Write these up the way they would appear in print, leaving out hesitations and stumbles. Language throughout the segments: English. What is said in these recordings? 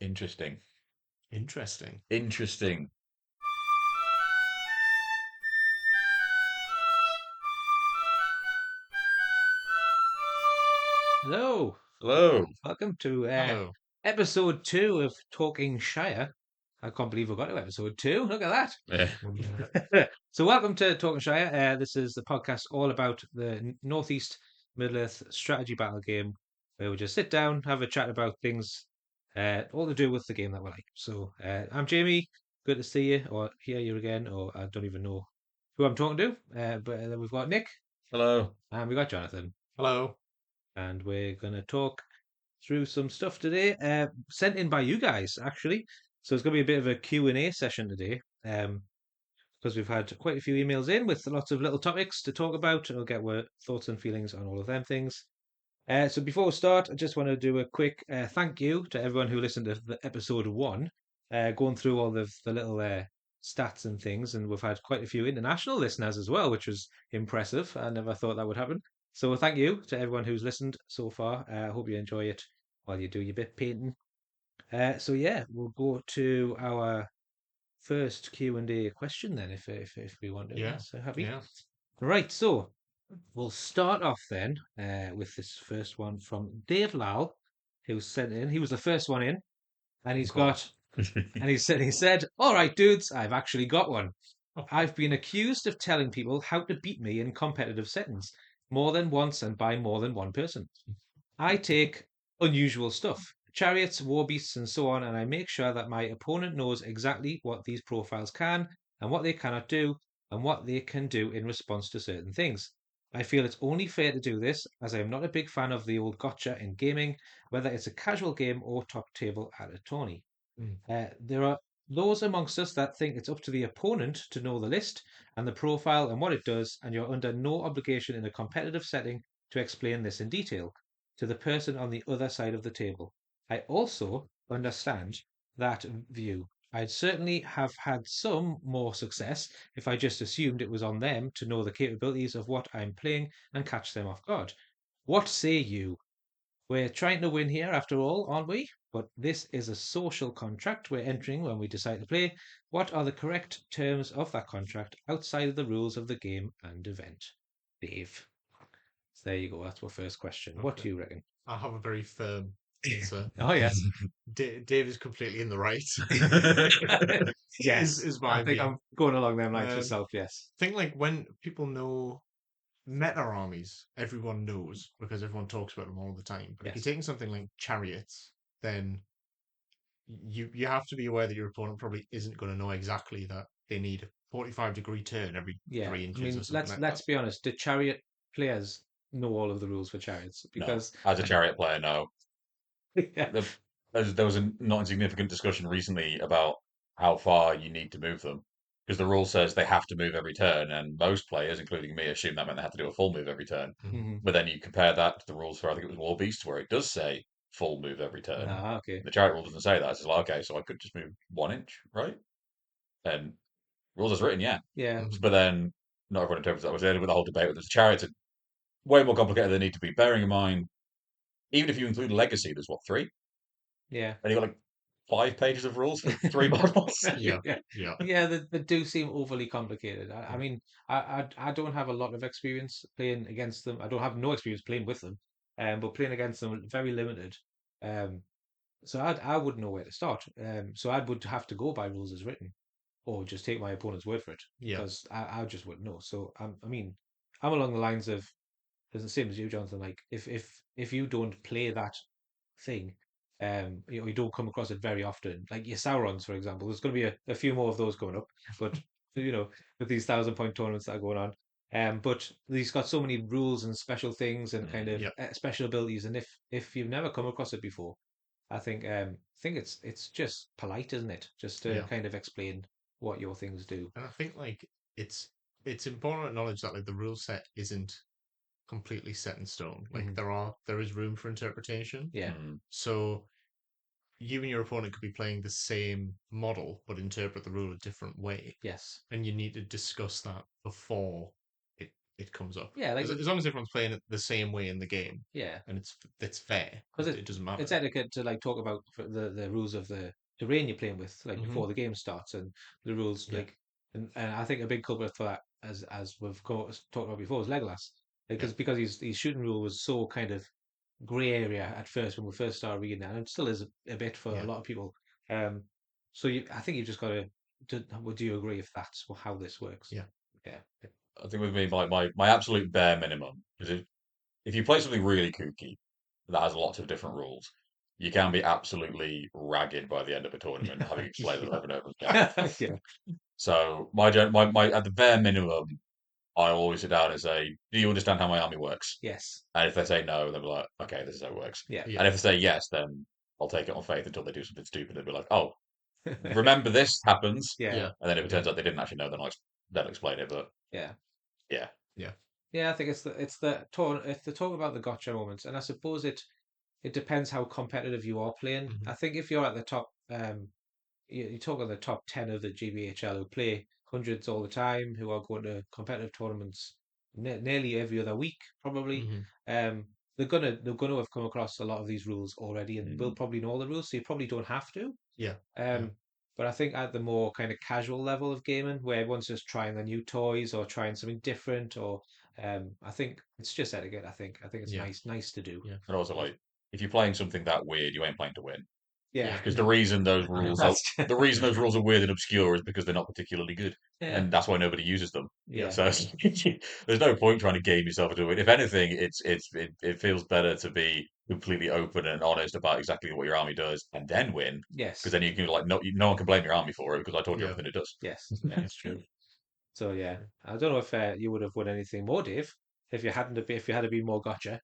Interesting. Interesting. Interesting. Hello, Hello. welcome to Hello. episode 2 of Talking Shire. I can't believe we got to episode 2. Look at Yeah. that. So, welcome to Talking Shire. This is the podcast all about the Northeast Middle Earth strategy battle game, where we just sit down, have a chat about things, all to do with the game that we like. So, I'm Jamie. Good to see you, or hear you again, or I don't even know who I'm talking to. But then we've got Nick, Hello. and we got Jonathan, Hello. and we're going to talk through some stuff today, sent in by you guys actually. So it's going to be a bit of a Q&A session today, because we've had quite a few emails in with lots of little topics to talk about, and we'll get our thoughts and feelings on all of them things. So before we start, I just want to do a quick thank you to everyone who listened to the episode 1, going through all of the little stats and things, and we've had quite a few international listeners as well, which was impressive. I never thought that would happen. So thank you to everyone who's listened so far. I hope you enjoy it while you do your bit painting. So yeah, we'll go to our first Q&A question then, if we want to. Yeah. So happy. Yeah. Right, so we'll start off then with this first one from Dave Lal, who sent in. He was the first one in, and Of course. he said, "All right, dudes, I've actually got one. I've been accused of telling people how to beat me in competitive settings more than once and by more than one person. I take unusual stuff, chariots, war beasts, and so on, and I make sure that my opponent knows exactly what these profiles can and what they cannot do, and what they can do in response to certain things. I feel it's only fair to do this, as I am not a big fan of the old gotcha in gaming, whether it's a casual game or top table at a tourney. Mm. There are those amongst us that think it's up to the opponent to know the list and the profile and what it does, and you're under no obligation in a competitive setting to explain this in detail to the person on the other side of the table. I also understand that view. I'd certainly have had some more success if I just assumed it was on them to know the capabilities of what I'm playing and catch them off guard. What say you? We're trying to win here after all, aren't we? But this is a social contract we're entering when we decide to play. What are the correct terms of that contract outside of the rules of the game and event? Dave. So there you go. That's our first question. What Okay. do you reckon? I have a very firm answer. Oh, yes. Dave is completely in the right. is Yes. is I my think view. I'm going along them lines Um, myself. Yes. I think like when people know meta armies, everyone knows because everyone talks about them all the time. But if you're Yes. taking something like chariots, then you have to be aware that your opponent probably isn't going to know exactly that they need a 45-degree turn every Yeah. 3 inches or I mean, something let's like that. let's be honest. The chariot players know all of the rules for chariots No. because As a chariot player, no. yeah, The, there was a not insignificant discussion recently about how far you need to move them. Because the rule says they have to move every turn, and most players, including me, assume that meant they have to do a full move every turn. Mhm. hmm But then you compare that to the rules for, I think it was War Beast, where it does say full move every turn. Mhm. Ah, okay. The chariot rule doesn't say that. It's just like, okay, so I could just move 1 inch, right? And rules as written, yeah. Yeah. Mhm. But then not everyone interprets that. Was the end of the whole debate with the chariots are way more complicated than they need to be. Bearing in mind, even if you include legacy, there's what, three? Yeah. And you got like 5 pages of rules for three models. Yeah, Yeah, yeah. yeah, they do seem overly complicated. I mean, I don't have a lot of experience playing against them. I don't have no experience playing with them, but playing against them very limited. Um, so I wouldn't know where to start. So I would have to go by rules as written, or just take my opponent's word for it Yeah. because I just wouldn't know. So I mean, I'm along the lines of it's the same as you, Jonathan. Like if you don't play that thing, you don't come across it very often. Like your Saurons, for example, there's going to be a few more of those coming up, but with these 1,000 point tournaments that are going on. But he's got so many rules and special things and kind of Yeah. special abilities, and if you've never come across it before, I think it's just polite, isn't it? Just to Yeah. kind of explain what your things do. And I think like it's important to acknowledge that like the rule set isn't completely set in stone. Like hmm there is room for interpretation. Yeah. Hmm. So you and your opponent could be playing the same model but interpret the rule a different way. Yes. And you need to discuss that before it it comes up. Yeah, like As long as everyone's playing it the same way in the game yeah, and it's fair, because it doesn't matter. it's etiquette to like talk about the rules of the terrain you're playing with, like Mhm. before the game starts, and the rules Yeah. like, and I think a big culprit for that, as we've talked about before, is Legolas, because his shooting rule was so kind of grey area at first when we first started reading that, and it still is a bit for a Yeah. lot of people. Um, so I think you've just got to. Would you agree if that's how this works? Yeah. Yeah. I think with me, my absolute bare minimum is if you play something really kooky that has lots of different rules, you can be absolutely ragged by the end of a tournament, having explained them over and over again. Yeah. So my at the bare minimum, I always sit down and say, "Do you understand how my army works?" Yes. And if they say no, they'll be like, "Okay, this is how it works." Yeah. Yeah. And if they say yes, then I'll take it on faith until they do something stupid and be like, "Oh, remember this happens." Yeah. Yeah. And then if it Yeah. turns out they didn't actually know, then they'll explain it. But Yeah. yeah, Yeah. Yeah, I think it's the talk about the gotcha moments, and I suppose it depends how competitive you are playing. Mhm. I think if you're at the top, you talk of the top 10 of the GBHL who play hundreds all the time, who are going to competitive tournaments nearly every other week, probably. Mhm. Um, they're gonna have come across a lot of these rules already, and will probably know the rules, so you probably don't have to. Yeah. Um, but I think at the more kind of casual level of gaming, where everyone's just trying the new toys or trying something different, or I think it's just etiquette. I think it's Yeah. nice to do. Yeah. and also like if you're playing something that weird, you ain't playing to win. Yeah, Because the reason those rules are weird and obscure is because they're not particularly good, yeah, and that's why nobody uses them. Yeah. yeah, So there's no point trying to game yourself into it. If anything, it feels better to be completely open and honest about exactly what your army does, and then win. Because yes, then you can like no one can blame your army for it because I told you Yeah. everything it does. yes, yeah, it's true. So yeah, I don't know if you would have won anything more, Dave, if you had to be more gotcha.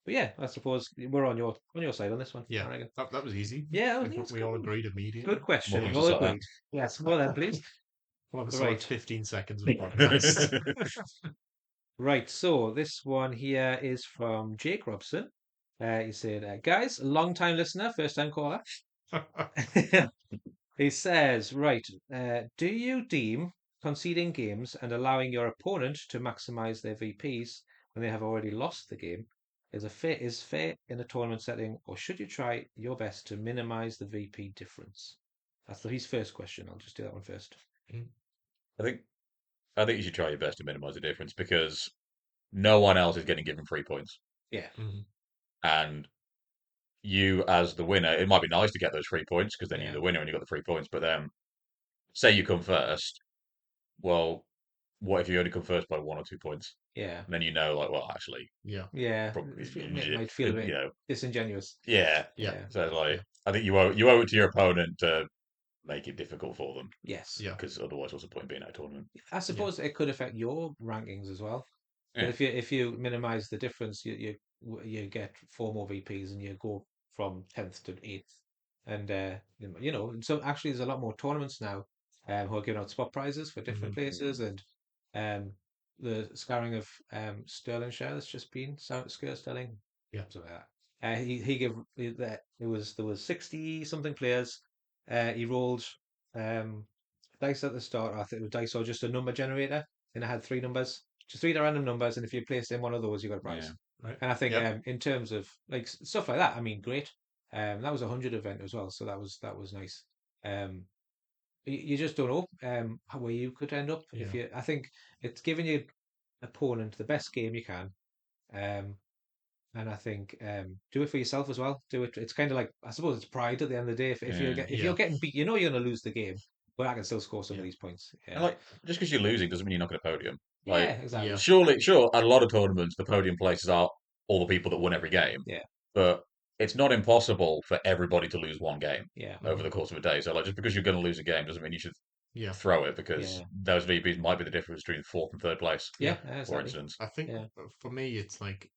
But yeah, I suppose we're on your side on this one. Yeah. I reckon. That was easy. Yeah, I think it's we all good. agreed immediately. Good question. More We points all to agreed. Yes, well then, please. We'll have a Right. solid 15 seconds of podcast. Right, so this one here is from Jake Robson. He said, guys, long time listener, first time caller. He says, right, do you deem conceding games and allowing your opponent to maximize their VPs when they have already lost the game is fair in a tournament setting, or should you try your best to minimize the VP difference? That's his first question. I'll just do that one first. I think I think you should try your best to minimize the difference because no one else is getting given 3 points, Yeah, Mhm. and you as the winner, it might be nice to get those 3 points because then yeah, you're the winner and you got the 3 points. But then, say you come first, well, what if you only come first by 1 or 2 points? yeah, And then you know, like, well, actually, Yeah. yeah. probably, It might feel a you bit know, disingenuous. yeah. Yeah. Yeah. So it's like, Yeah. I think you owe it to your opponent to make it difficult for them Yes. Yeah. because otherwise, what's the point being at a tournament? I suppose it could affect your rankings as well. But Yeah. if you minimize the difference, you get four more VPs and you go from 10th to 8th. And so actually there's a lot more tournaments now who are giving out spot prizes for different Mhm. places, and the scouring of Stirlingshire that's just been Sterling. Yeah. Something like that. He gave that there was 60 something players. He rolled dice at the start. I think it was dice or just a number generator, and I had three numbers, just three random numbers, and if you placed in one of those, you got a prize. Yeah. Right. And I think Yep. in terms of like stuff like that, I mean, great. That was a 100 event as well, so that was nice. You just don't know where you could end up if Yeah. you. I think it's giving your opponent the best game you can. Um, and I think do it for yourself as well. Do it. It's kind of like I suppose it's pride at the end of the day. If Yeah. if Yeah. you're getting beat, you know you're going to lose the game, but I can still score some of Yeah. these points. And Yeah, like, just because you're losing doesn't mean you're not going to podium. yeah, Like, exactly. Yeah. sure, at a lot of tournaments, the podium places are all the people that won every game. Yeah, But it's not impossible for everybody to lose one game yeah, over Mhm. the course of a day. So, like, just because you're going to lose a game doesn't mean you should Yeah. throw it because yeah, those VPs might be the difference between fourth and third place, yeah. Yeah. for Exactly. instance. I think Yeah, for me, it's like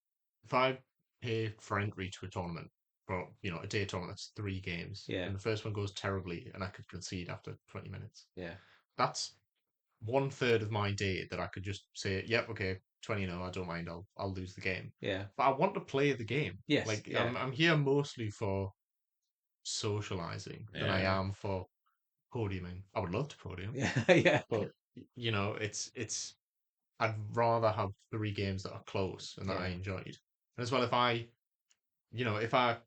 if I pay for entry to a tournament for a day tournament, that's 3 games, yeah, and the first one goes terribly, and I could concede after 20 minutes. yeah, That's 1/3 of my day that I could just say, "Yep, okay, 20-0, I don't mind. I'll lose the game." yeah. But I want to play the game. Yes, Like yeah, I'm here mostly for socializing than I Yeah. am for podiuming. I would love to podium, yeah, yeah, but it's I'd rather have 3 games that are close and that I Yeah. enjoyed. And as well, if I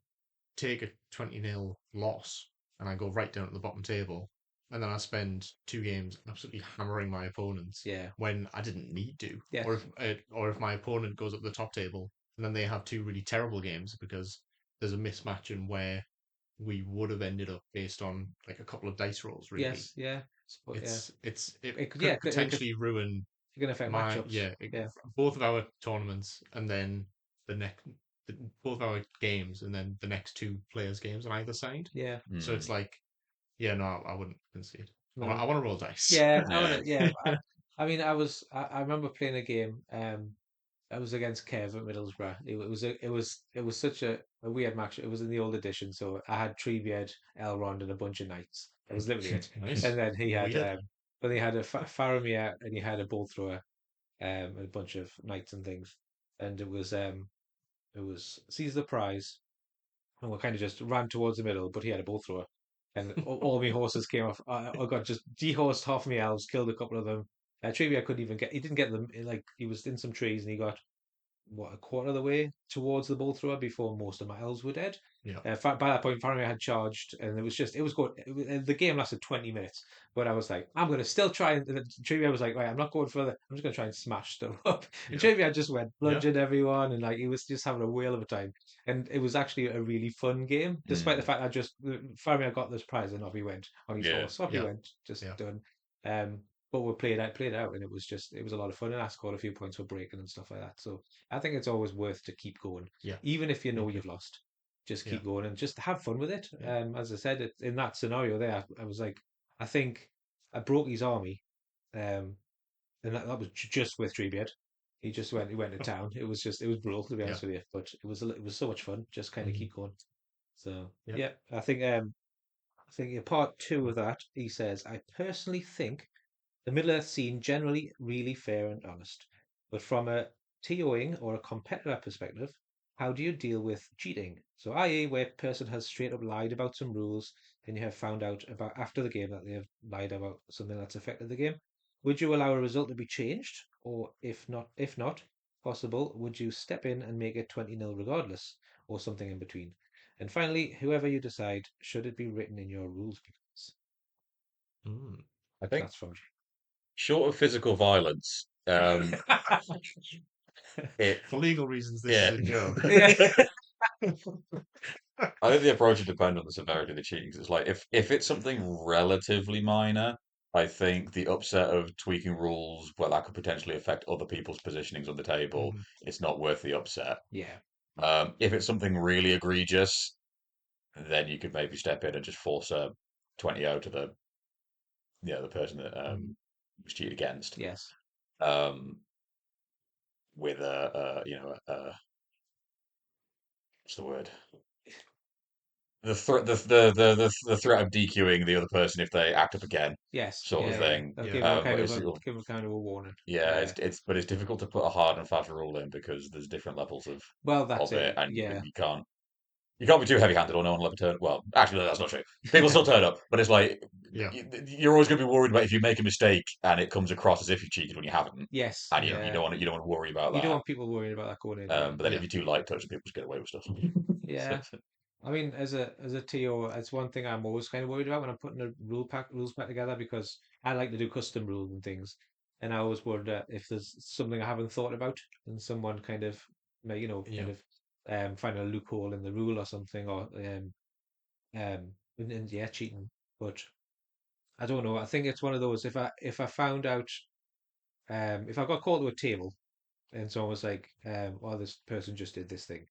take a 20-0 loss and I go right down at the bottom table, and then I spend 2 games absolutely hammering my opponents Yeah. when I didn't need to, Yes. or if my opponent goes up the top table and then they have 2 really terrible games because there's a mismatch in where we would have ended up based on like a couple of dice rolls. Really, Yes. Yeah. But yeah. it Yeah. could potentially ruin It can affect matchups. Yeah. both of our tournaments, and then the next both of our games, and then the next 2 players' games on either side. Yeah. So it's like, yeah, no, I wouldn't concede. I No. want to roll dice. Yeah. I Yeah. want to. Yeah. I mean, I remember playing a game. I was against Kev at Middlesbrough. It was such a weird match. It was in the old edition, so I had Treebeard, Elrond, and a bunch of knights. That was literally it. Nice. And then he had Weird. but he had a Faramir, and he had a bolt thrower, and a bunch of knights and things. And it was seize the prize, and we kind of just ran towards the middle, but he had a bolt thrower. And all my horses came off. I got just dehorsed half my elves, killed a couple of them. Treebeard couldn't even get. He didn't get them. Like he was in some trees, and he got a quarter of the way towards the ball thrower before most of my elves were dead. Yeah. By that point, Faramir had charged, and it was good. The game lasted 20 minutes, but I was like, I'm going to still try. And Trivia was like, right, I'm not going further. I'm just going to try and smash stuff up. And Yeah. Trivia just went bludgeoned everyone, and like he was just having a whale of a time. And it was actually a really fun game, despite the fact Faramir got this prize and off he went on his horse. Off he went, just done. But we played it out, and it was a lot of fun. And I scored a few points for breaking and stuff like that. So I think it's always worth to keep going, even if you know you've lost. Just keep going and just have fun with it. As I said, in that scenario there, I was like, I think I broke his army, and that was just with Treebeard. He went to town. It was brutal, to be honest with you, but it was so much fun. Just kind of keep going. So yeah, I think part 2 of that, he says, I personally think the Middle Earth scene generally really fair and honest, but from a TOing or a competitor perspective, how do you deal with cheating? So, i.e., where a person has straight up lied about some rules, and you have found out about after the game that they have lied about something that's affected the game. Would you allow a result to be changed, or if not possible, would you step in and make it 20-0 regardless, or something in between? And finally, whoever you decide, should it be written in your rules books? I think That's from short of physical violence, it For legal reasons, this yeah. is a joke. yeah. I think the approach would depend on the severity of the cheating. 'Cause it's like if it's something relatively minor, I think the upset of tweaking rules, well, that could potentially affect other people's positionings on the table. Mhm. It's not worth the upset. Yeah. If it's something really egregious, then you could maybe step in and just force a 20-0 to the person that was cheated against. Yes. With what's the word? The threat of DQing the other person if they act up again, Yes. sort of Yeah. thing. They'll Yeah. give them a But kind of it's a sort of- give them kind of a warning. yeah, it's difficult to put a hard and fast rule in because there's different levels Well, that's of it, it. and Yeah. you can't be too heavy-handed or no one will ever turn. Well, actually, no, that's not true. People still turn up, but it's like Yeah. you're always going to be worried about if you make a mistake and it comes across as if you cheated when you haven't, Yes. and you Yeah. don't want to worry about You don't that. want people worrying about that going in. But then if Yeah. you're too light touch, people just get away with stuff. Yeah. I mean, as a TO, it's one thing I'm always kind of worried about when I'm putting a rules pack together, because I like to do custom rules and things, and I always wonder if there's something I haven't thought about, and someone kind of, Yeah. find a loophole in the rule or something, or and yeah, cheating. But I don't know. I think it's one of those. If I found out, if I got called to a table and someone was like, "Oh, this person just did this thing,"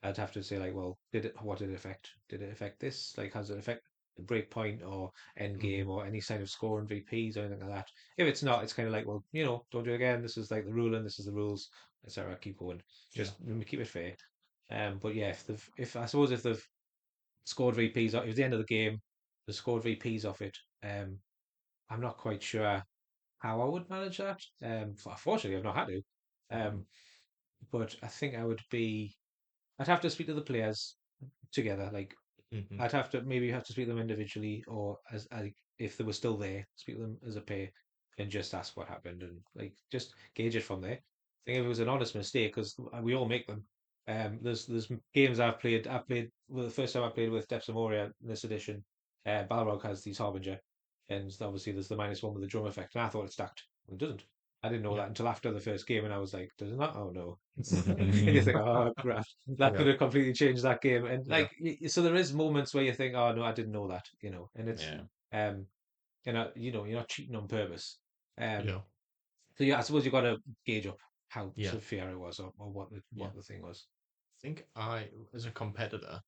I'd have to say like, well, what did it affect? Did it affect this? Like, has it affect the break point or end game or any kind of score and VPs or anything like that? If it's not, it's kind of like, well, don't do it again. This is like the ruling. This is the rules, etc. Keep going. Just keep it fair. But yeah, if they've scored VPs, if at the end of the game they scored VPs off it, I'm not quite sure how I would manage that. Fortunately, I've not had to. But I think I'd have to speak to the players together. Like, Mhm. I'd have to speak to them individually, or as if they were still there, speak to them as a pair, and just ask what happened and like just gauge it from there. I think if it was an honest mistake, because we all make them. There's games I've played. Well, the first time I played with Depths of Moria in this edition. Balrog has these Harbinger, and obviously there's the -1 with the drum effect, and I thought it stacked. It doesn't. I didn't know Yeah. that until after the first game, and I was like, "Does it not? Oh no!" And you think, "Oh crap, that could Yeah. have completely changed that game." And Yeah. like, so there is moments where you think, "Oh no, I didn't know that," and it's Yeah. you're not cheating on purpose. Yeah. So yeah, I suppose you've got to gauge up how Yeah. severe it was, or what Yeah. the thing was. I think as a competitor,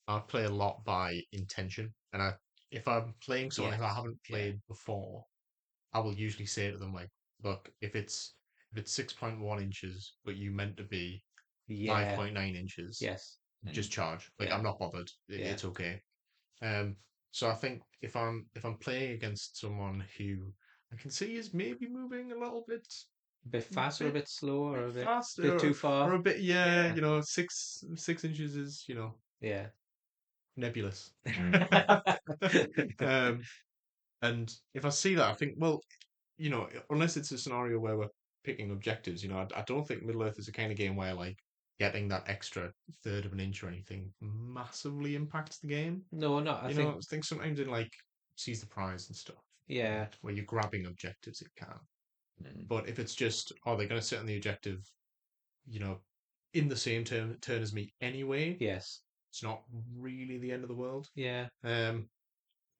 I play a lot by intention, and if I'm playing someone who I Yes, haven't yeah. played before, I will usually say to them like, "Look, if it's 6.1 inches, but you meant to be Yeah, 5.9 inches, yes, just charge. Like yeah, I'm not bothered. yeah. It's okay." So I think if I'm playing against someone who I can see is maybe moving a little bit A bit fast or a bit slow or a bit faster too or far. a bit Yeah. 6 inches is Yeah. nebulous. um, and if I see that, I think, well, unless it's a scenario where we're picking objectives, I don't think Middle Earth is the kind of game where like getting that extra third of an inch or anything massively impacts the game. No, no, I think I think sometimes in like seize the prize and stuff, yeah, where you're grabbing objectives, it can. Mm. But if it's just, oh, they're going to sit on the objective, you know, in the same turn as me anyway, yes, it's not really the end of the world. yeah.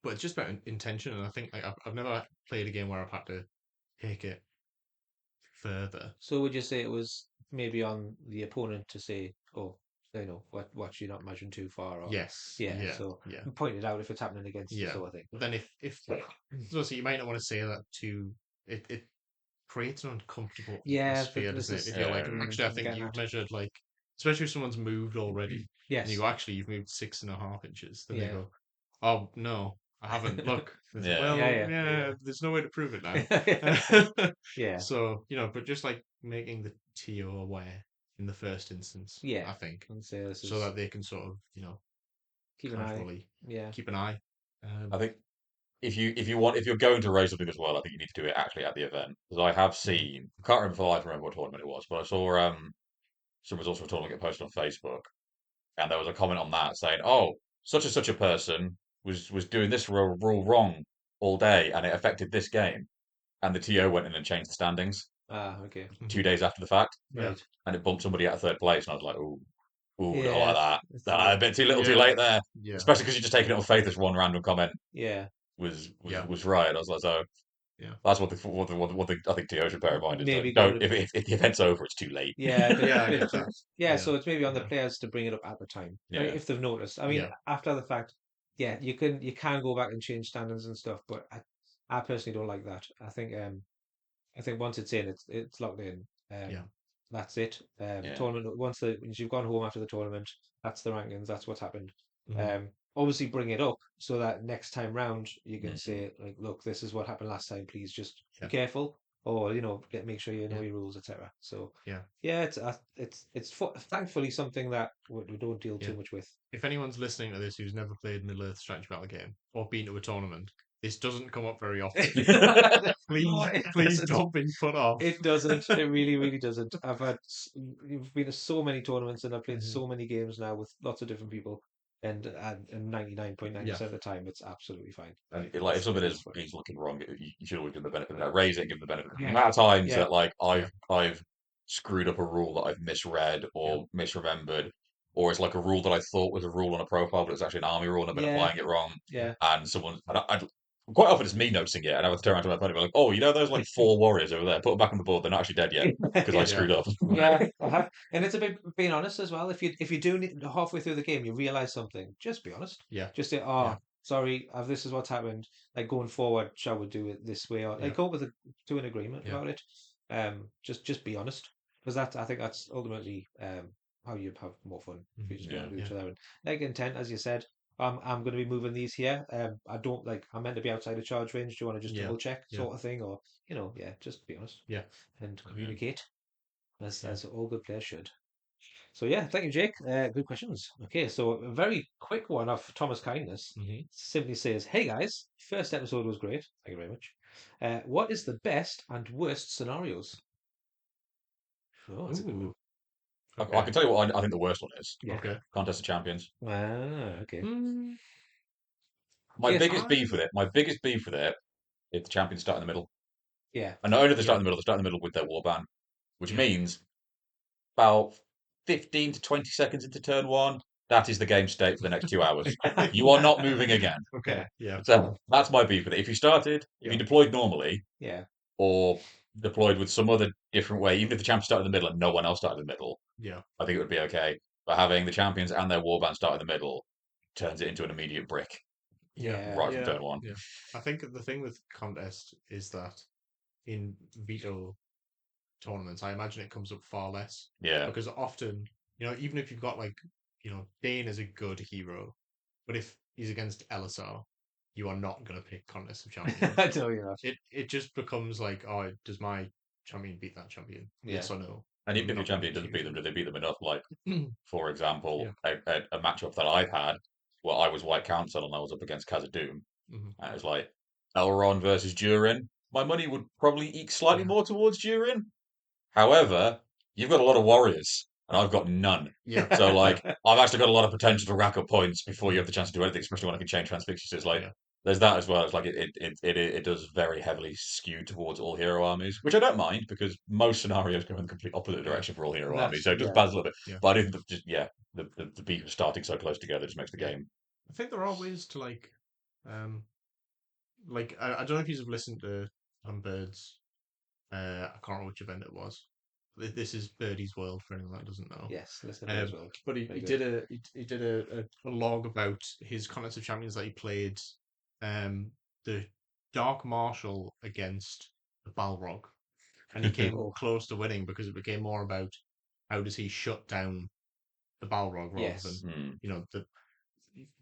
But it's just about intention, and I think like I've never played a game where I've had to take it further. So would you say it was maybe on the opponent to say, oh, watch you not measuring too far, or Yes. yeah, Yeah. so Yeah. point it out if it's happening against you, Yeah. sort of thing. But then if so you might not want to say that to it creates an uncomfortable Yeah, atmosphere, this doesn't is it? If you're like, Yeah. actually, I I'm think getting you've at. measured like, especially if someone's moved already, and Yes, you go, actually, you've moved 6.5 inches. Then they yeah, go, oh no, I haven't. Look, it's, Yeah. well, Yeah, yeah, there's no way to prove it now. yeah, So but just like making the TO aware in the first instance, yeah. I think, And say this so is that they can sort of keep an eye. casually Yeah, keep an eye. I think if you're going to raise something as well, I think you need to do it actually at the event. Because I have seen, I can't remember for life remember what tournament it was, but I saw some results from a tournament get posted on Facebook, and there was a comment on that saying, "Oh, such and such a person was doing this rule wrong all day, and it affected this game." And the TO went in and changed the standings okay, 2 days after the fact, Yeah. right. and it bumped somebody out of third place, and I was like, "Ooh, ooh, don't Yeah, like that. it's A bit too little, too Yeah. late there." Yeah. Especially because you're just taking it on faith. This one random comment yeah, Yeah. was right. I was like, so Yeah. that's what the I think TO should bear in mind is maybe don't going to if the event's over, it's too late. yeah, Yeah, I bit get that. yeah. Yeah. So it's maybe on the Yeah. players to bring it up at the time, Yeah. if they've noticed. I mean, Yeah. after the fact, yeah, you can go back and change standards and stuff, but I personally don't like that. I think once it's in, it's locked in. Yeah. That's it. Yeah. Tournament once you've gone home after the tournament, that's the rankings. That's what's happened. Mhm. Obviously bring it up so that next time round you can Mhm. say like, look, this is what happened last time. Please just be Yeah. careful, or make sure you know Yeah. your rules, etc. So Yeah. yeah, it's thankfully something that we don't deal too Yeah. much with. If anyone's listening to this who's never played Middle Earth strategy battle game or been to a tournament, this doesn't come up very often. Please don't be put off. It doesn't. It really, really doesn't. You've been to so many tournaments and I've played Mhm. so many games now with lots of different people, and 99.9% of the time it's absolutely fine. And like if something It's fine. is looking wrong, you should always give them the benefit of that. Raise it, give them the benefit. The Yeah. amount of times Yeah. that like I've screwed up a rule that I've misread or misremembered, or it's like a rule that I thought was a rule on a profile, but it's actually an army rule and I've been Yeah. applying it wrong. Yeah. And quite often it's me noticing it, and I have to turn around to my opponent and be like, "Oh, those like 4 warriors over there, put them back on the board. They're not actually dead yet because I Yeah. screwed up." Yeah, and it's a bit being honest as well. If you do need, halfway through the game you realize something, just be honest. Yeah. Just say, "Oh, sorry, this is what's happened. Like going forward, shall we do it this way?" Or like Yeah. go with to an agreement Yeah. about it. Just be honest, because I think that's ultimately how you have more fun if you just be Yeah. honest with each Yeah. other. And like intent, as you said. I'm going to be moving these here. I don't like. I'm meant to be outside of charge range. Do you want to just Yeah. double check, Yeah. sort of thing, or just be honest. Yeah. And communicate as all good players should. So yeah, thank you, Jake. Good questions. Okay, so a very quick one off Thomas Kindness. Mhm. Simply says, "Hey guys, first episode was great. Thank you very much. What is the best and worst scenarios?" Oh, that's a good one. Ooh. I Okay. can tell you what I think the worst one is. Yeah. Okay. Contest of Champions. Ah, okay. Mm, My Yes. biggest beef with it, is the champions start in the middle. Yeah. And not only do they start yeah. in the middle, they start in the middle with their warband, which Yeah. means about 15 to 20 seconds into turn one, that is the game state for the next 2 hours. You are not moving again. Okay. Yeah. So that's my beef with it. If Yeah. you deployed normally Yeah. or deployed with some other different way, even if the champions started in the middle and no one else started in the middle, Yeah. I think it would be okay. But having the champions and their warband start in the middle turns it into an immediate brick Yeah. Yeah. right from Yeah. turn one. Yeah. I think the thing with contest is that in veto tournaments, I imagine it comes up far less Yeah. because often, even if you've got Dane is a good hero, but if he's against LSR, you are not going to pick Contest of Champions. I tell you that. It just becomes like, oh, does my champion beat that champion? Yeah. Yes or no? And even I'm if your not gonna champion doesn't beat them, choose do they beat them enough? Like, them. for example, Yeah. a matchup that I've had where I was White Council and I was up against Khazad-dûm, Mhm. and it was like Elrond versus Durin. My money would probably eke slightly Yeah. more towards Durin. However, you've got a lot of warriors, and I've got none. Yeah. So, like, I've actually got a lot of potential to rack up points before you have the chance to do anything, especially when I can change transfixtures. It's like, Yeah. there's that as well. It's like, it does very heavily skew towards all hero armies, which I don't mind because most scenarios go in the complete opposite Yeah. direction for all hero That's- armies. So it just yeah. balanced a little bit. Yeah. But I do think that the beat of starting so close together just makes the Yeah. game. I think there are ways to I don't know if you've listened to Bird's. I can't remember which event it was. This is Birdie's World for anyone that doesn't know. Yes, listen to as Um, well. but he Very good. did he did a log about his Contest of Champions that he played the Dark Marshal against the Balrog, and he came Oh. close to winning because it became more about how does he shut down the Balrog rather Yes. than Hmm.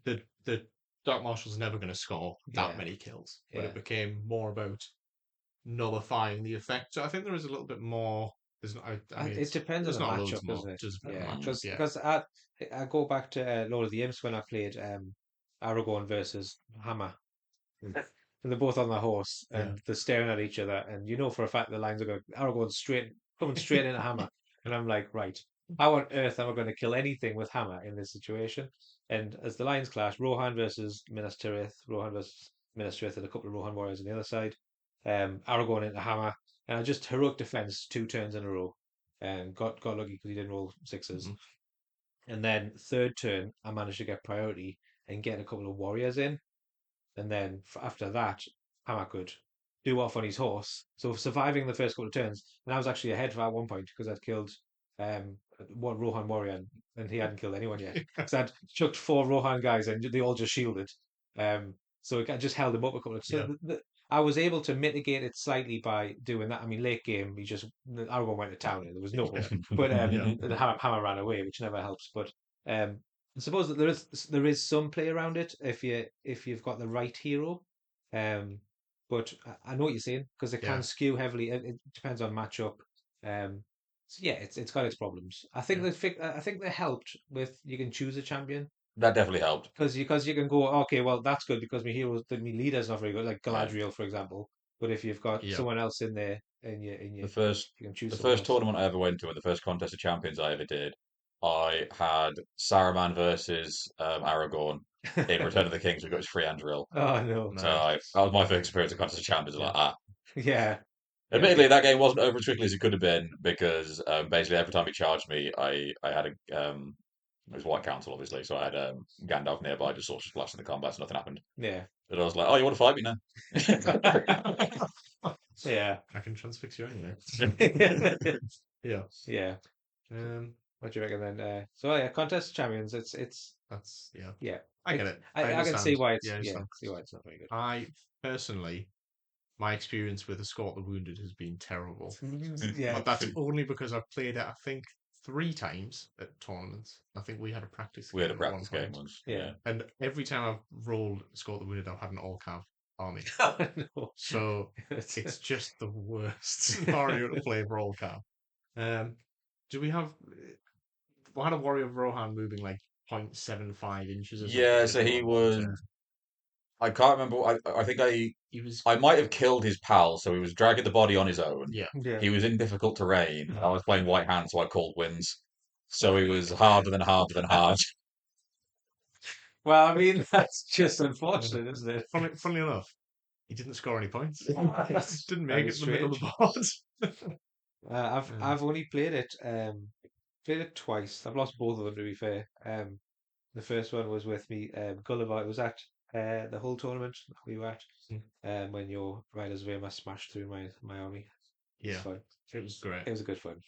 the Dark Marshal's never going to score that Yeah. many kills, but Yeah. it became more about nullifying the effect. So I think there is a little bit more. There's not. I mean, It depends on there's the not loads matchup, more. doesn't it? Just depends Yeah, on the matchup. Yeah. because I go back to Lord of the Imps when I played Aragorn versus Hammer, Mm. and they're both on the horse Yeah. and they're staring at each other, and you know for a fact the lines are going Aragorn's coming straight into Hammer, and I'm like, right, how on earth am I going to kill anything with Hammer in this situation? And as the lines clash, Rohan versus Minas Tirith, Rohan versus Minas Tirith, and a couple of Rohan warriors on the other side, Aragorn into Hammer, and I just heroic defense 2 turns in a row, and got lucky because he didn't roll sixes. Mhm. And then third turn, I managed to get priority and get a couple of warriors in, and then after that, Hammer could do off on his horse. So surviving the first couple of turns, and I was actually ahead for at one point because I'd killed one Rohan warrior and he hadn't killed anyone yet. Because I'd chucked 4 Rohan guys and they all just shielded. So I just held him up a couple of. So Yeah. I was able to mitigate it slightly by doing that. I mean, late game, Aragorn went to town and there was no hope. But Yeah. the Hammer ran away, which never helps. But I suppose that there is some play around it if you've got the right hero. But I know what you're saying because it Yeah. can skew heavily. It depends on matchup. So yeah, it's got its problems. I think I think they helped with you can choose a champion That definitely helped. because you can go okay, well that's good because my leader's not very good, like Yeah. Galadriel for example. But if you've got Yeah. someone else in there and The you first can choose the someone first else. tournament I ever went to and the first contest of champions I ever did, I had Saruman versus Aragorn in Return of the Kings. We got his free Andril. Oh no, So Nice. that was my first experience of contest of champions. Yeah. Like, ah. yeah. Yeah, Admittedly, that game wasn't over as quickly as it could have been because basically every time he charged me, I had it was White Council obviously, so I had Gandalf nearby just sort of blasting the combat, so nothing happened. yeah, And I was like, "Oh, you want to fight me now?" yeah, I can transfix you anyway. yeah. Yeah. What do you reckon then? So yeah, contest of champions. It's That's yeah. yeah. I get it. I can understand. see why it's Yeah, I understand. see why it's not very good. I personally, my experience with Escort the Wounded has been terrible. Yeah, But that's only because I've played it, I think, 3 times at tournaments. I think we had a practice We had a game at one practice game point. once. yeah. And every time I've rolled Escort the Wounded, I've had an all cav army. No. So it's just the worst scenario to play for all cav. Do we have we had a Warrior of Rohan moving like 0.75 inches or something. Yeah, in so he one was. turn. I can't remember. I think He was. I might have killed his pal, so he was dragging the body on his own. Yeah. Yeah. He was in difficult terrain. I was playing White Hand, so I called wins. So he was harder than harder than hard. Well, I mean, that's just unfortunate, isn't it? Funnily enough, he didn't score any points. That's Didn't make very it in the middle of the board. I've only played it twice. I've lost both of them, to be fair. The first one was with me, Gulliver. It was at the whole tournament we were at. When your Riders of Irma smashed through my army. It's Yeah, fun. it was great. It was a good fun.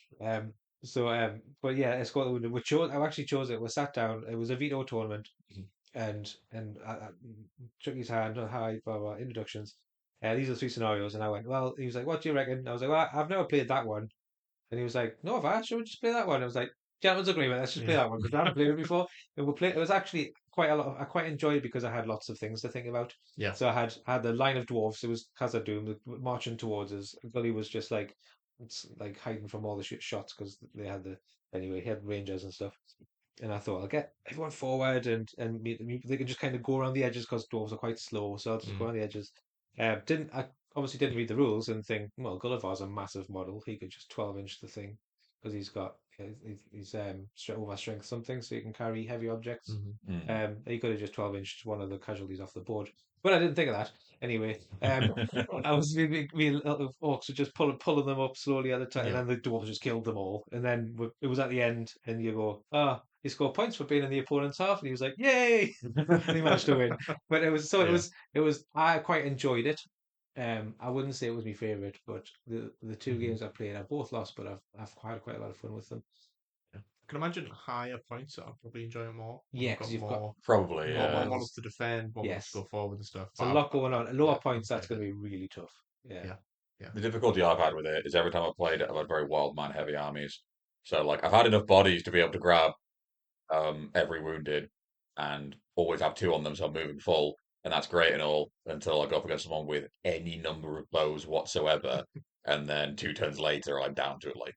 But yeah, Escort the Wounded. I actually chose it. We sat down. It was a veto tournament, and I shook his hand. Hi, blah blah. Introductions. These are 3 scenarios, and I went. Well, he was like, "What do you reckon?" I was like, "Well, I've never played that one." And he was like, "No, have I? Should we just play that one?" I was like, "Gentlemen's agreement. Let's just play Yeah. that one because I haven't played it before." And we played. It was actually quite a lot. I quite enjoyed it because I had lots of things to think about. Yeah. So I had the line of dwarfs. It was Khazad-dûm marching towards us. Gully was just like, it's like hiding from all the shots because they had anyway. He had rangers and stuff. And I thought I'll get everyone forward and they can just kind of go around the edges because dwarves are quite slow. So I'll just go around the edges. I obviously didn't read the rules and think, well, Gulliver's a massive model. He could just 12-inch the thing because he's over strength something, so he can carry heavy objects. Mm. He could have just 12-inched one of the casualties off the board. But I didn't think of that. Anyway, I was me little orcs were just pulling them up slowly at a time, Yeah. and then the dwarves just killed them all. And then it was at the end, and you go, you score points for being in the opponent's half, and he was like, "Yay!" and he managed to win. But it was. I quite enjoyed it. I wouldn't say it was my favorite, but the 2 games I played, I both lost, but I've had quite a lot of fun with them. I can imagine higher points. I'll probably enjoy it more. Yeah, because you've got Probably, more yeah. models to defend, more models Yes. to go forward and stuff. It's a But lot going on. At lower yeah, points, that's played going to be really tough. Yeah. The difficulty I've had with it is every time I've played it, I've had very wild man heavy armies. So like I've had enough bodies to be able to grab every wounded and always have 2 on them, so I'm moving full, and that's great and all until I go up against someone with any number of bows whatsoever, and then 2 turns later I'm down to like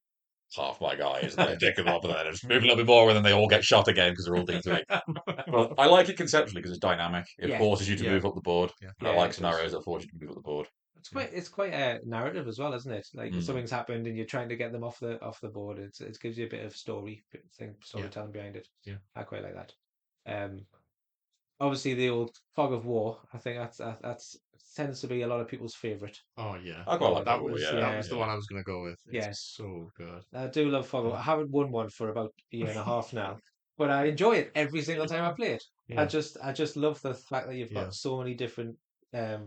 half my guys, and I pick them up, and then I just move a little bit more, and then they all get shot again because they're all D3. But I like it conceptually because it's dynamic. It Yeah. forces you to move up the board. Yeah. And I Yeah, like it does. scenarios that force you to move up the board. It's quite a narrative as well, isn't it? Like Mm. something's happened and you're trying to get them off the board. It gives you a bit of storytelling behind it. Yeah. I quite like that. Obviously the old Fog of War. I think that's tends to be a lot of people's favourite. Oh yeah, I quite like that Fog of War, was yeah, that was the yeah. one I was going to go with. It's Yeah. so good. I do love Fog of War. I haven't won one for about a year and a half now, but I enjoy it every single time I play it. Yeah. I just love the fact that you've Yeah. got so many different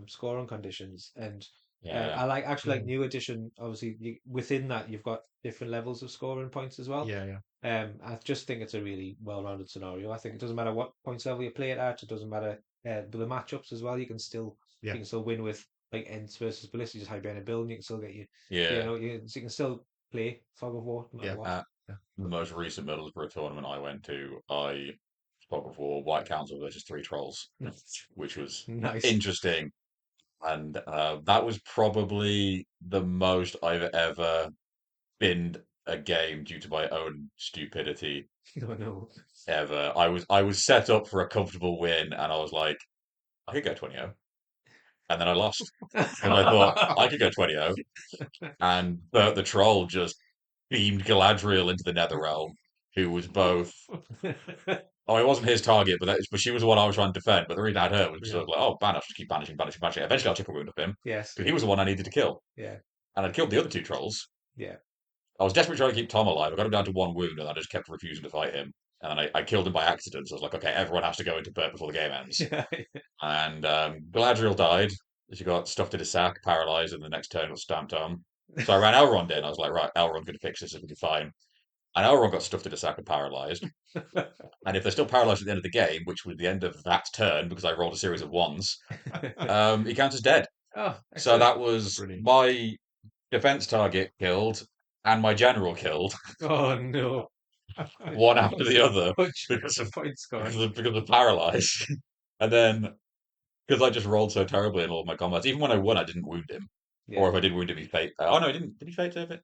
scoring conditions, and Yeah. I like new edition. Obviously, within that you've got different levels of scoring points as well. Yeah, I just think it's a really well-rounded scenario. I think it doesn't matter what points level you play it at. It doesn't matter the matchups as well. You can still win with like Ents versus Ballista. Just hide behind a building. You can still get Yeah. so you can still play Fog of War. No matter what. The most recent Middlesbrough tournament I went to, Fog of War, White Council versus 3 Trolls, which was Nice. interesting. And that was probably the most I've ever binned a game due to my own stupidity I know. ever. I was set up for a comfortable win, and I was like, I could go 20-0. And then I lost. And I thought, I could go 20-0. And the troll just beamed Galadriel into the Netherrealm, who was both. Oh, it wasn't his target, but she was the one I was trying to defend. But the reason I had her was because I was like, oh, banish, just keep banishing. Eventually, I'll chip a wound of him Yes. because he was the one I needed to kill. Yeah. And I'd killed the other 2 trolls. Yeah. I was desperately trying to keep Tom alive. I got him down to 1 wound, and I just kept refusing to fight him. And then I killed him by accident. So I was like, okay, everyone has to go into Burt before the game ends. And Galadriel died. She got stuffed in a sack, paralyzed, and the next turn was stamped on. So I ran Elrond in. I was like, right, Elrond's going to fix this. It'll be fine. And Elrond got stuffed in a sack and paralyzed. And if they're still paralyzed at the end of the game, which was the end of that turn because I rolled a series of 1s, he counts as dead. Oh, So that was Brilliant. my defense target killed and my general killed, Oh no. one after the other, because of points gone. because of paralyzed. And then, because I just rolled so terribly in all of my combats, even when I won, I didn't wound him. Or if I did wound him, he fate. Oh no, he didn't. Did he fate save it?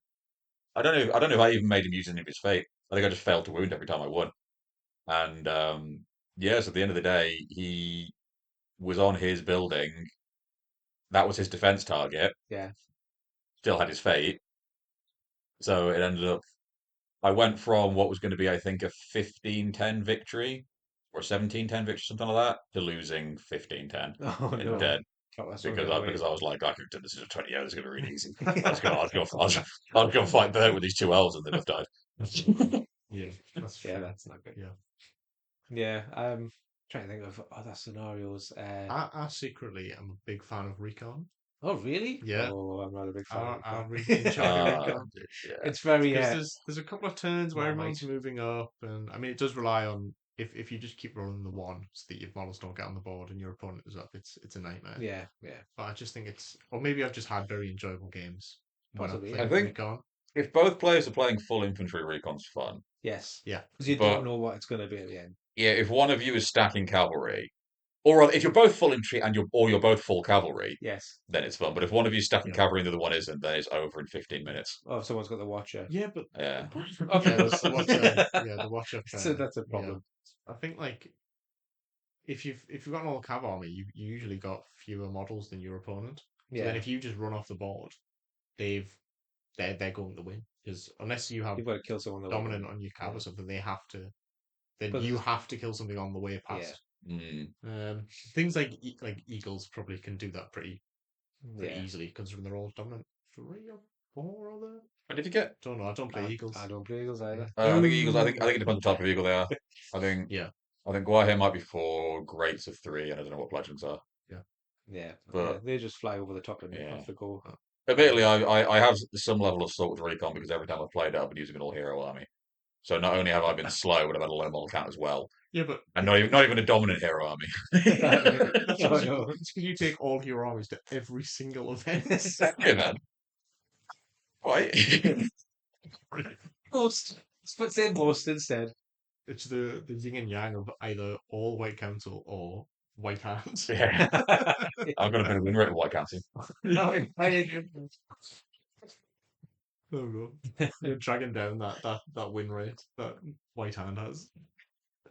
I don't know. I don't know if I even made him use any of his fate. I think I just failed to wound every time I won. And yeah, so at the end of the day, he was on his building. That was his defense target. Yeah. Still had his fate. So it ended up. I went from what was going to be, I think, a 15-10 victory or 17-10 victory, something like that, to losing 15-10 Oh in no. dead Oh, that's because I was like, I could do this in 20 years. It's going to be really easy. I'll go fight Bert with these two elves, and they both died. Yeah, that's Yeah, true. that's not good. Yeah. Yeah, trying to think of other scenarios. I secretly am a big fan of Recon. Oh, really? Yeah. Oh, I'm not a big fan I of really Recon. enjoy Recon. Yeah. It's very Because there's a couple of turns where everyone's Marmite. moving up, and I mean it does rely on if you just keep rolling the one so that your models don't get on the board and your opponent is up, it's a nightmare. Yeah. But I just think or maybe I've just had very enjoyable games when I've Possibly, I played think Recon. if both players are playing full infantry, Recon's fun. Yes. Yeah. Because you But don't know what it's going to be at the end. yeah, if one of you is stacking cavalry, or if you're both full infantry and you're both full cavalry, Yes. then it's fun. But if one of you is stacking Yeah. cavalry and the other one isn't, then it's over in 15 minutes. Oh, if someone's got the Watcher. Yeah, but Yeah. Okay. yeah, the Watcher, yeah, the Watcher. So that's a problem. I think like if you've got an all cav army, you usually got fewer models than your opponent. So then Yeah. if you just run off the board, they're going to win because unless you have You've got to kill someone. dominant on your cav Yeah. or something, they have to. Then But you there's- have to kill something on the way past. Things like eagles probably can do that pretty Yeah. easily, considering they're all dominant 3 or 4 are there. And if you get, Don't know. I don't play eagles. I don't play Eagles either. I think Eagles. I think it depends on the type of eagle they are. I think. Yeah. I think Guahir might be 4, Greats of 3, and I don't know what legends are. Yeah. But they just fly over the top and you yeah. have to go. Admittedly, I have some level of salt with Recon because every time I've played it, I've been using an all-hero army. So not only have I been slow, but I've had a low model count as well, Yeah, but and not even a dominant hero army. that's No, because no. you take all your armies to every single event. Exactly, man. Right. Most. Let's say most instead. It's the yin and yang of either all white council or white hands. Yeah. I'm going to put a win rate of White Council. No, Oh no. You're dragging down that win rate that white hand has.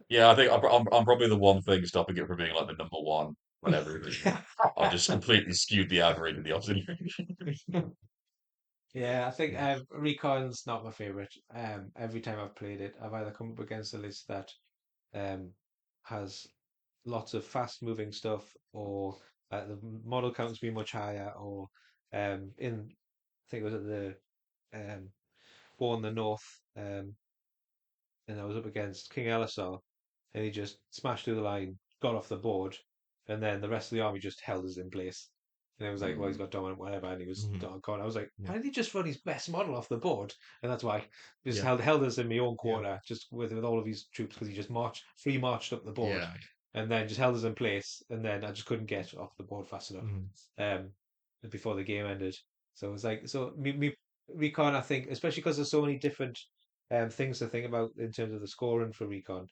Yeah, I think I'm probably the one thing stopping it from being like the number one whenever it is. I've just completely skewed the average in the opposite direction. Yeah, I think Recon's not my favorite. Every time I've played it, I've either come up against a list that has lots of fast-moving stuff, or the model count's been much higher, or in I think it was at the War in the North, and I was up against King Elisar, and he just smashed through the line, got off the board, and then the rest of the army just held us in place. And it was like, well, he's got dominant, whatever, and he was gone. I was like, why did he just run his best model off the board? And that's why he just held us in my own corner, just with all of his troops, because he just free marched up the board, and then just held us in place, and then I just couldn't get off the board fast enough before the game ended. So it was like, me Recon, I think, especially because there's so many different things to think about in terms of the scoring for Recon.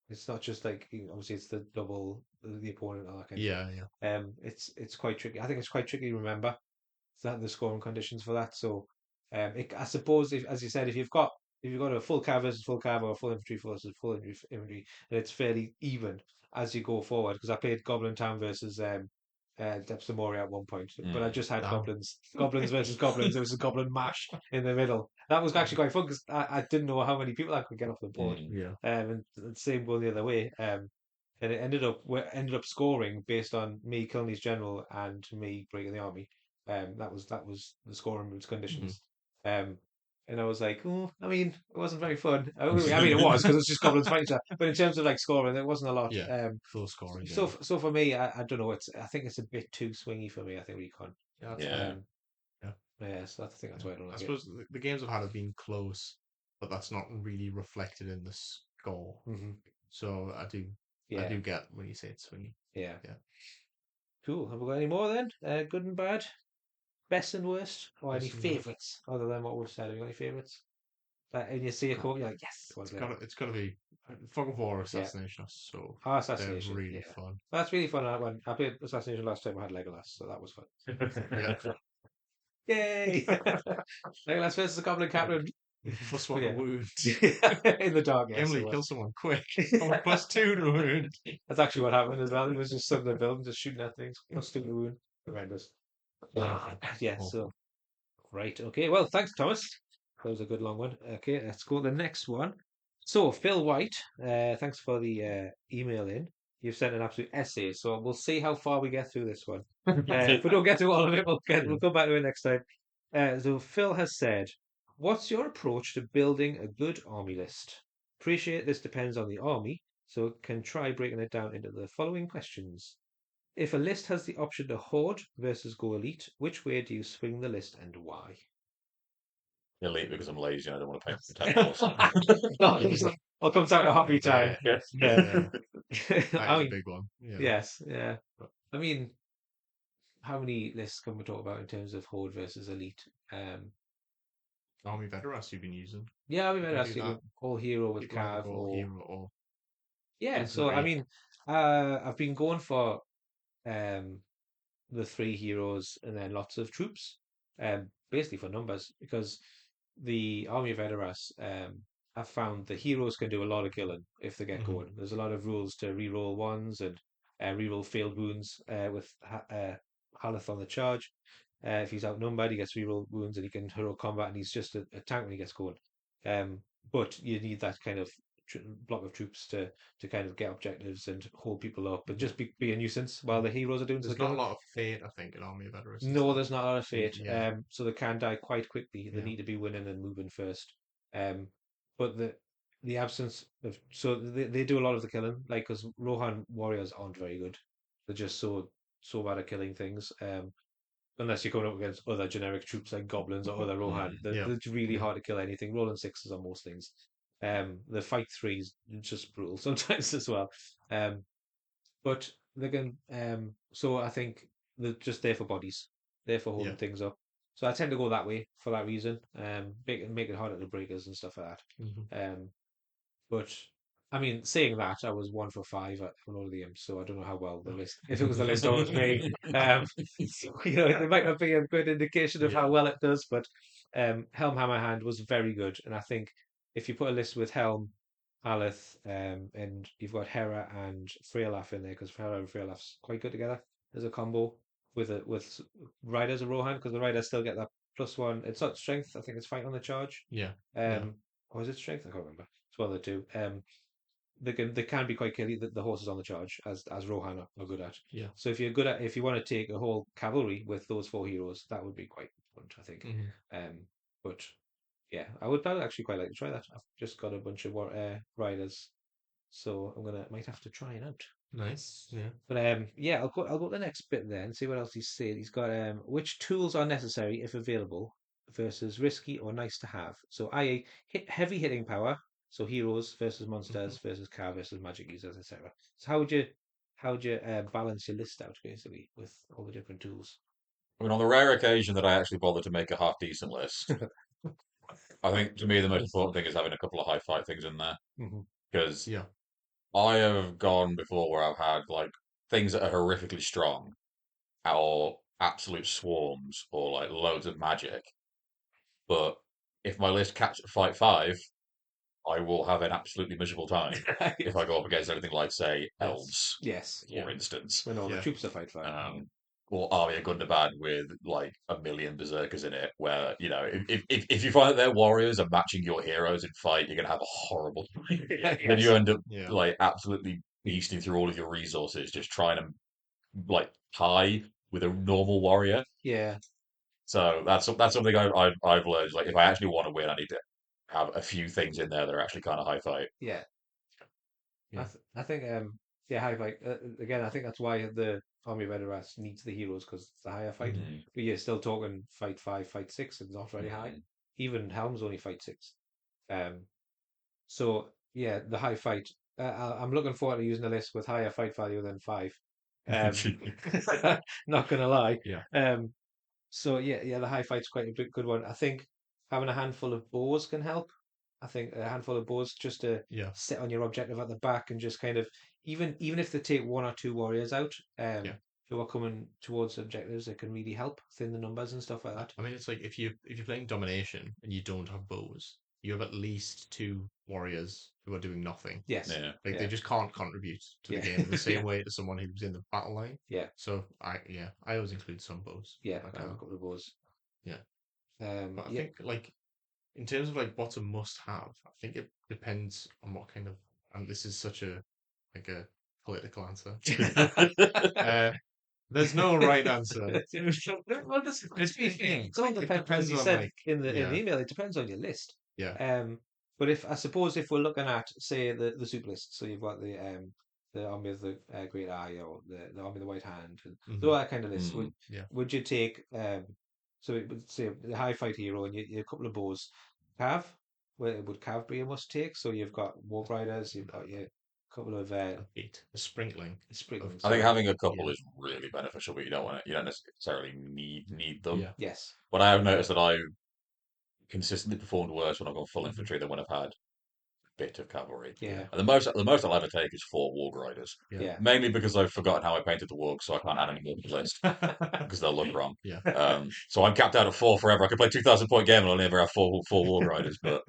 It's not just like obviously it's the double the opponent and all that kind of Yeah. it's quite tricky. I think it's quite tricky to remember that the scoring conditions for that. So I suppose if, as you said, if you've got a full cav versus full cav or full infantry versus full infantry, and it's fairly even as you go forward. Because I played Goblin Town versus Depths of Moria at one point, but I just had goblins versus goblins. There was a goblin mash in the middle. That was actually quite fun because I didn't know how many people I could get off the board. And the same going the other way. And it ended up scoring based on me killing his general and me breaking the army. That was the scoring conditions. And I was like, oh, I mean, it wasn't very fun. I mean, it was because it's just goblins fighting each other. But in terms of like scoring, there wasn't a lot. Full scoring. So for me, I don't know. I think it's a bit too swingy for me. I think Recon. Yeah. So I think that's why I don't like I suppose the games I've had have been close, but that's not really reflected in the score. So I do get when you say it's swingy. Yeah. Cool. Have we got any more then? Good and bad, best and worst, or any favourites other than what we've said? Have you got any favourites? And you see a quote, you're like, yes. It's got to be Fog of War, Assassination. So Assassination, they're really fun. That's really fun. I played Assassination last time. I had Legolas, so that was fun. Yeah. Yay! Legolas versus the Goblin Captain. +1 Yeah. to wound. In the dark, yes. Emily, it was. kill someone quick. Oh, +2 to wound. That's actually what happened as well. It was just some of the building just shooting at things. +2 to wound. Horrendous. Yeah, so right. Okay. Well, thanks, Thomas. That was a good long one. Okay, let's go to the next one. So, Phil White, thanks for the email in. You've sent an absolute essay, so we'll see how far we get through this one. If we don't get to all of it, we'll come back to it next time. So, Phil has said, what's your approach to building a good army list? Appreciate this depends on the army, so can try breaking it down into the following questions. If a list has the option to horde versus go elite, which way do you swing the list and why? Elite because I'm lazy and I don't want to pay for the tentacles. I'll come down to hobby time. Yeah. Yeah. That I is a mean, big one. Yeah. yes, yeah. I mean, how many lists can we talk about in terms of horde versus elite? Army Veteras you've been using. Yeah, we might Can do ask you that. all hero with People either Cav go or hero or yeah. So I infantry. mean, I've been going for um the 3 heroes and then lots of troops, basically for numbers because the Army of Edoras, I've found the heroes can do a lot of killing if they get Mhm. going. There's a lot of rules to reroll ones and reroll failed wounds with Haleth on the charge. If he's outnumbered, he gets reroll wounds and he can hero combat and he's just a tank when he gets going. But you need that kind of block of troops to kind of get objectives and hold people up and just be a nuisance while the heroes are doing There's some not a killing. lot of fate, I think, in Army of Veteras. No, there's not a lot of fate. Yeah. So they can die quite quickly. They Yeah. need to be winning and moving first. But the absence of so they do a lot of the killing, like because Rohan warriors aren't very good. They're just so bad at killing things. Unless you're coming up against other generic troops like goblins or other Rohan, Yeah. it's really Yeah. hard to kill anything. Rolling sixes on most things. The fight threes just brutal sometimes as well. But they can. So I think they're just there for bodies, there for holding Yeah. things up. So I tend to go that way for that reason. Make it harder to breakers and stuff like that. Mhm. But I mean, saying that, I was 1 for 5 on all of the imps, so I don't know how well the list. If it was the list or it was me, it might not be a good indication of how well it does. But Helm Hammerhand was very good, and I think if you put a list with Helm, Aleth, and you've got Hera and Freelaf in there because Hera and Freelaf's quite good together as a combo with Riders of Rohan because the Riders still get that +1. It's not strength. I think it's fight on the charge. Yeah. Or is it strength? I can't remember. It's one of the two. They can be quite killy. The horses on the charge, as Rohan are good at. Yeah. So if you want to take a whole cavalry with those 4 heroes, that would be quite fun, I think. But yeah, I would actually quite like to try that. I've just got a bunch of riders, so might have to try it out. Nice. Yeah. But yeah, I'll go to the next bit then and see what else he's said. He's got which tools are necessary if available versus risky or nice to have. So i.e. heavy hitting power, so heroes versus monsters versus car versus magic users, etc. So how would you balance your list out basically with all the different tools? I mean, on the rare occasion that I actually bother to make a half decent list, I think to me the most important thing is having a couple of high fight things in there because Yeah. I have gone before where I've had like things that are horrifically strong or absolute swarms or like loads of magic. But if my list caps at fight 5, I will have an absolutely miserable time if I go up against anything like, say, elves, Yes, for instance. when all the Yeah. troops are fight fire. Or Army of Gundabad with like a million berserkers in it, where if you find that their warriors are matching your heroes in fight, you're gonna have a horrible time. Then you end up Yeah. like absolutely beasting through all of your resources, just trying to like tie with a normal warrior. Yeah, So that's something I've learned. Like if I actually want to win, I need to have a few things in there that are actually kind of high fight. yeah. Yeah. I think yeah, high fight again. I think that's why the Army of Edoras needs the heroes because it's the higher fight. But you're still talking fight 5, fight 6, and not very high. Even Helm's only fight 6. So yeah, the high fight. I'm looking forward to using a list with higher fight value than 5. Not gonna lie. Yeah. So yeah, the high fight's quite a good one. I think having a handful of bows can help. I think a handful of bows just to Yeah. sit on your objective at the back and just kind of even if they take 1 or 2 warriors out, who are coming towards objectives, it can really help thin the numbers and stuff like that. I mean, it's like if you're playing domination and you don't have bows, you have at least 2 warriors who are doing nothing. Yes. Yeah. Like Yeah. they just can't contribute to the Yeah. game in the same Yeah. way to someone who's in the battle line. Yeah. So I always include some bows. Yeah. if I I have a can. couple of bows. Yeah. But I Yeah. think like in terms of like what's a must have, I think it depends on what kind of, and this is such a like a political answer. There's no right answer. Well, It's, it's all it depends, as depends you on said like in the yeah, email. It depends on your list. yeah, But if I suppose if we're looking at say the super list, so you've got the army of the Great Eye or the army of the White Hand, and mhm, all that kind of list. Mm. yeah. Would you take so it would say the high fight hero and a couple of bows, Cav? Would Cav be a must take? So you've got Warp Riders, you've got your couple of A sprinkling of Spriglings. I think Yeah. having a couple yeah, is really beneficial, but you don't necessarily need them. yeah, Yes. But I have noticed that I consistently performed worse when I've gone full mhm, infantry than when I've had a bit of cavalry. Yeah. And the most I'll ever take is 4 Warg Riders. yeah, Yeah. Mainly because I've forgotten how I painted the wargs, so I can't add any more to the list because they'll look wrong. yeah, So I'm capped out at 4 forever. I could play 2,000 point game and I'll never have four Warg Riders, but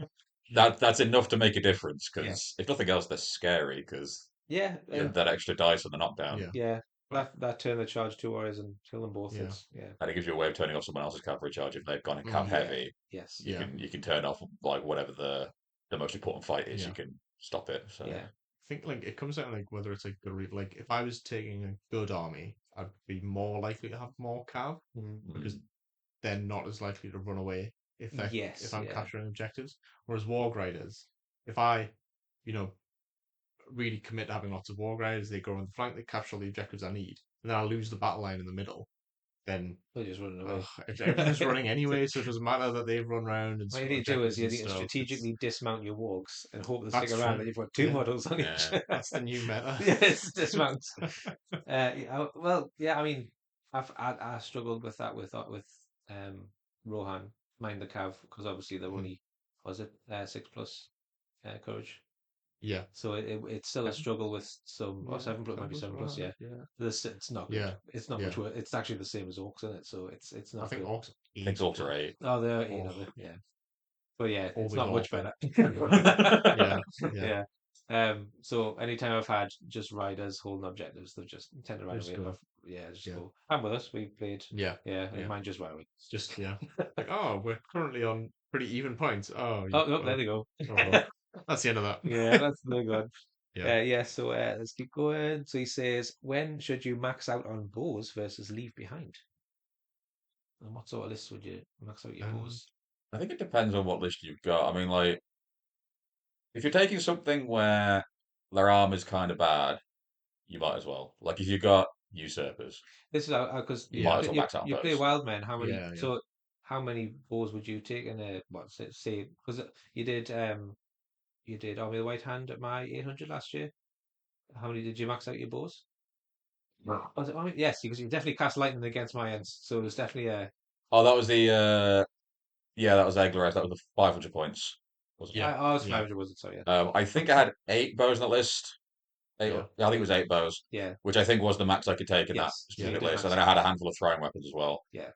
that's enough to make a difference Yeah. because if nothing else, they're scary because Yeah. you get that extra dice on the knockdown. yeah, Yeah. That turn they charge 2 warriors and kill them both. Yeah. It's yeah. And it gives you a way of turning off someone else's cavalry charge if they've gone cav Mm, yeah. heavy. Yes. Yeah. You can turn off like whatever the most important fight is. Yeah. You can stop it. So Yeah. I think like it comes down to like whether it's like good like if I was taking a good army, I'd be more likely to have more cav Mm. because mm, they're not as likely to run away Yes. if I'm Yeah. capturing objectives. Whereas Warg Riders, if I, you know, really commit to having lots of Warg Riders, they go on the flank, they capture all the objectives I need, and then I lose the battle line in the middle, then They're just running away. if everything's running anyway, so it doesn't matter that they've run around and What you split need to do is objectives you and need to stuff. strategically dismount your wargs and hope they stick That's around true. and you've got 2 Yeah. models on each. Yeah. That's the new meta. Yes, dismount. Well, yeah, I mean, I struggled with that with Rohan, mind the Cav, because obviously they're Hmm. only, was it 6+ courage? Yeah. So it's still a Seven? struggle with some, or Yeah, 7+, might be 7+, yeah. Yeah. It's not good. Yeah. It's not Yeah. much worse. It's actually the same as Orcs, isn't it? So it's I not think good. Orcs I think Orcs are 8. Oh, they're 8 Oh. of it, yeah. But yeah, All it's the not much awful. better. Yeah. Yeah. So anytime I've had just riders holding objectives, they just tend to ride Just away. go. Yeah, just Yeah. go. And with us, we played. Yeah. Yeah, Yeah. mine just ran away. It's just like we're currently on pretty even points. Oh, Oh, no, there they go. well. That's the end of that. Yeah, that's the good one. Yeah. Yeah. So let's keep going. So he says, when should you max out on bows versus leave behind? And what sort of list would you max out your bows? I think it depends on what list you've got. I mean, like, if you're taking something where their armor's kind of bad, you might as well. Like, if you've got usurpers, This is because you Yeah. might as well max out on you play bows. wild men. How many? Yeah, yeah. So how many bows would you take in a what's it say? Because you did Army of the White Hand at my 800 last year. How many did you max out your bows? Was it, yes, because you definitely cast lightning against my ends, so there's definitely a Oh, that was the yeah, that was Eglares. That was the 500 points, wasn't it? Yeah. I was Yeah. 500, was it? Sorry, yeah. I think I had 8 bows on that list. Yeah. I think it was 8 bows, Yeah. which I think was the max I could take in that Yes. specific Yeah, list. And max then I had a handful of throwing weapons as well. Yeah.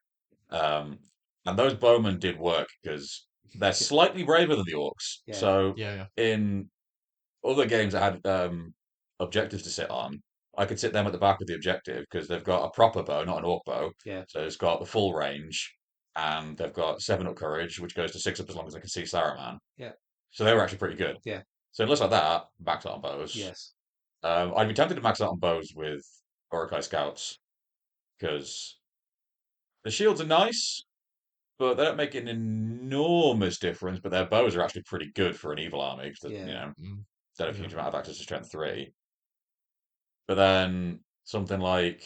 And those bowmen did work because they're slightly braver than the orcs. Yeah. So Yeah. in other games I had objectives to sit on, I could sit them at the back of the objective because they've got a proper bow, not an orc bow. Yeah. So it's got the full range, and they've got 7 up courage, which goes to 6 up as long as I can see Saruman. Yeah. So they were actually pretty good. Yeah. So it looks like that, max out on bows. Yes. I'd be tempted to max out on bows with Orokai Scouts because the shields are nice, but they don't make an enormous difference. But their bows are actually pretty good for an evil army because Yeah. they have a huge amount of access to strength 3. But then something like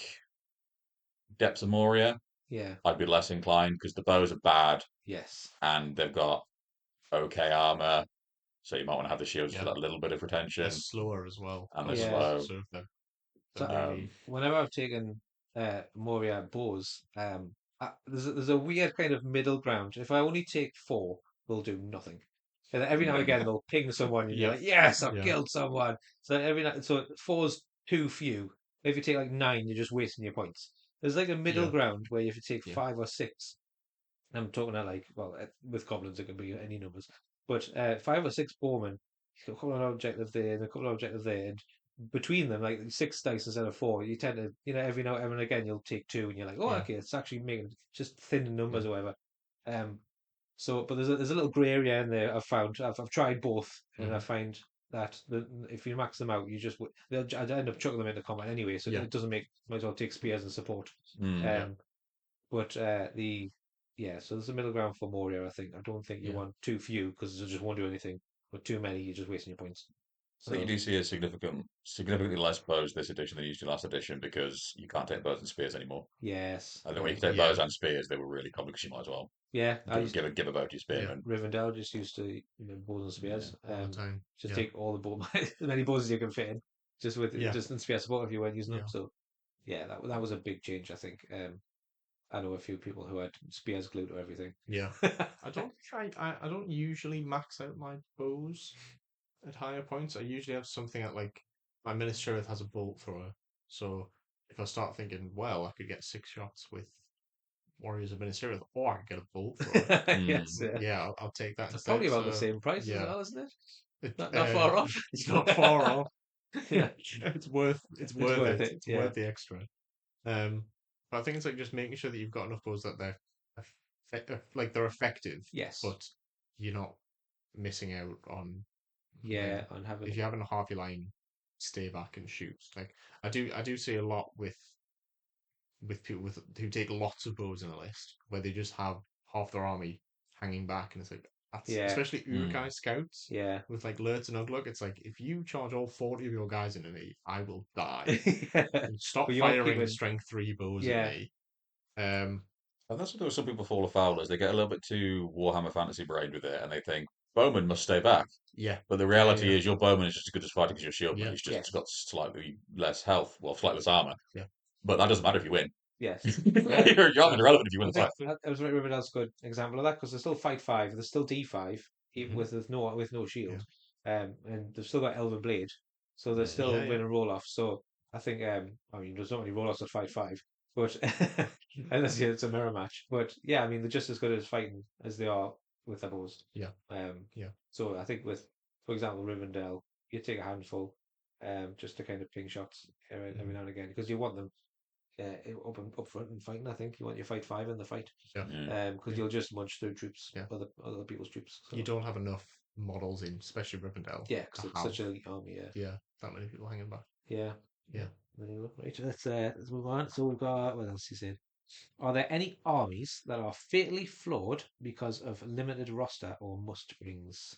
Depths of Moria, Yeah. I'd be less inclined because the bows are bad Yes. and they've got okay armor, so you might want to have the shields for Yeah. that little bit of retention. They're slower as well. And they're That's slow. So if they're So, really whenever I've taken Moria bows, there's a weird kind of middle ground. If I only take 4, they'll do nothing. And then every now and again they'll ping someone and you're Yeah. like, yes, I've Yeah. killed someone. So so 4's too few. If you take like 9, you're just wasting your points. There's like a middle Yeah. ground where if you take Yeah. 5 or 6, I'm talking about like, well, with goblins it can be any numbers. But 5 or 6 bowmen, you've got a couple of objectives there and a couple of objectives there, and between them, like 6 dice instead of 4, you tend to, every now and again you'll take 2, and you're like, oh, Yeah. okay, it's actually making just thin numbers Yeah. or whatever. So, but there's a little grey area in there. I've found. I've tried both, and I find that if you max them out, I'd end up chucking them into combat anyway. So Yeah. it doesn't might as well take spears and support. Yeah. But so there's a middle ground for Moria. I think. I don't think you Yeah. want too few because they just won't do anything. But too many, you're just wasting your points. I think you do see a significantly less bows this edition than you used to last edition because you can't take bows and spears anymore. Yes. I think when you could take Yeah. bows and spears, they were really common because you might as well Yeah, I used give a bow to your spearman. Rivendell just used to bows and spears. All the time. Just Yeah. take all the as many bows as you can fit in, just with Yeah. just in spear support if you weren't using them. Yeah. So yeah, that was a big change. I think. I know a few people who had spears glued to everything. Yeah. I don't usually max out my bows at higher points. I usually have something at like my Minister has a bolt thrower. So if I start thinking, well, I could get 6 shots with Warriors of Minister, or I could get a bolt thrower. Yes, Yeah, I'll take that it's instead. probably about the So, same price as yeah. well, isn't it? it- Not far off. It's not far off. Yeah. It's worth worth it. it, It's yeah. worth the extra. But I think it's like just making sure that you've got enough bows that they're effective, Yes. but you're not missing out on Yeah, on having if you're having a half your line, stay back and shoot. Like I do see a lot with people who take lots of bows in a list where they just have half their army hanging back, and it's like that's Yeah. especially Urukai scouts yeah. with like Lurtz and Ugluk. It's like if you charge all 40 of your guys into me, I will die. Stop But you are firing keeping- strength 3 bows Yeah. at me. And that's what some people fall afoul as they get a little bit too Warhammer Fantasy brained with it, and they think bowman must stay back. Yeah. But the reality Yeah. is your bowman is just as good as fighting as your shieldman. Yeah. He's just Yes. got slightly less health, well, slightly less armor. Yeah. But that doesn't matter if you win. Yes. Your armor's irrelevant if you win the fight. I was right. Rivendell's a good example of that because they still fight 5. They're still D5 even Mhm. with no shield, and they've still got Elven Blade, so they're still Yeah, yeah. win and roll off. So I think I mean there's not many roll offs at fight 5, but unless it's a mirror match. But yeah, I mean they're just as good as fighting as they are with their bows. Yeah. Yeah. So I think with, for example, Rivendell, you take a handful, just to kind of ping shots every now and again because you want them. Up front and fighting. I think you want your fight 5 in the fight, Yeah. because you'll just munch through troops, Yeah. other people's troops. So. You don't have enough models in, especially Rivendell. Yeah, to because it's have, such an army. yeah, that many people hanging back. Yeah. Yeah. Anyway, right, let's move on. So we've got what else he said. Are there any armies that are fatally flawed because of limited roster or must brings?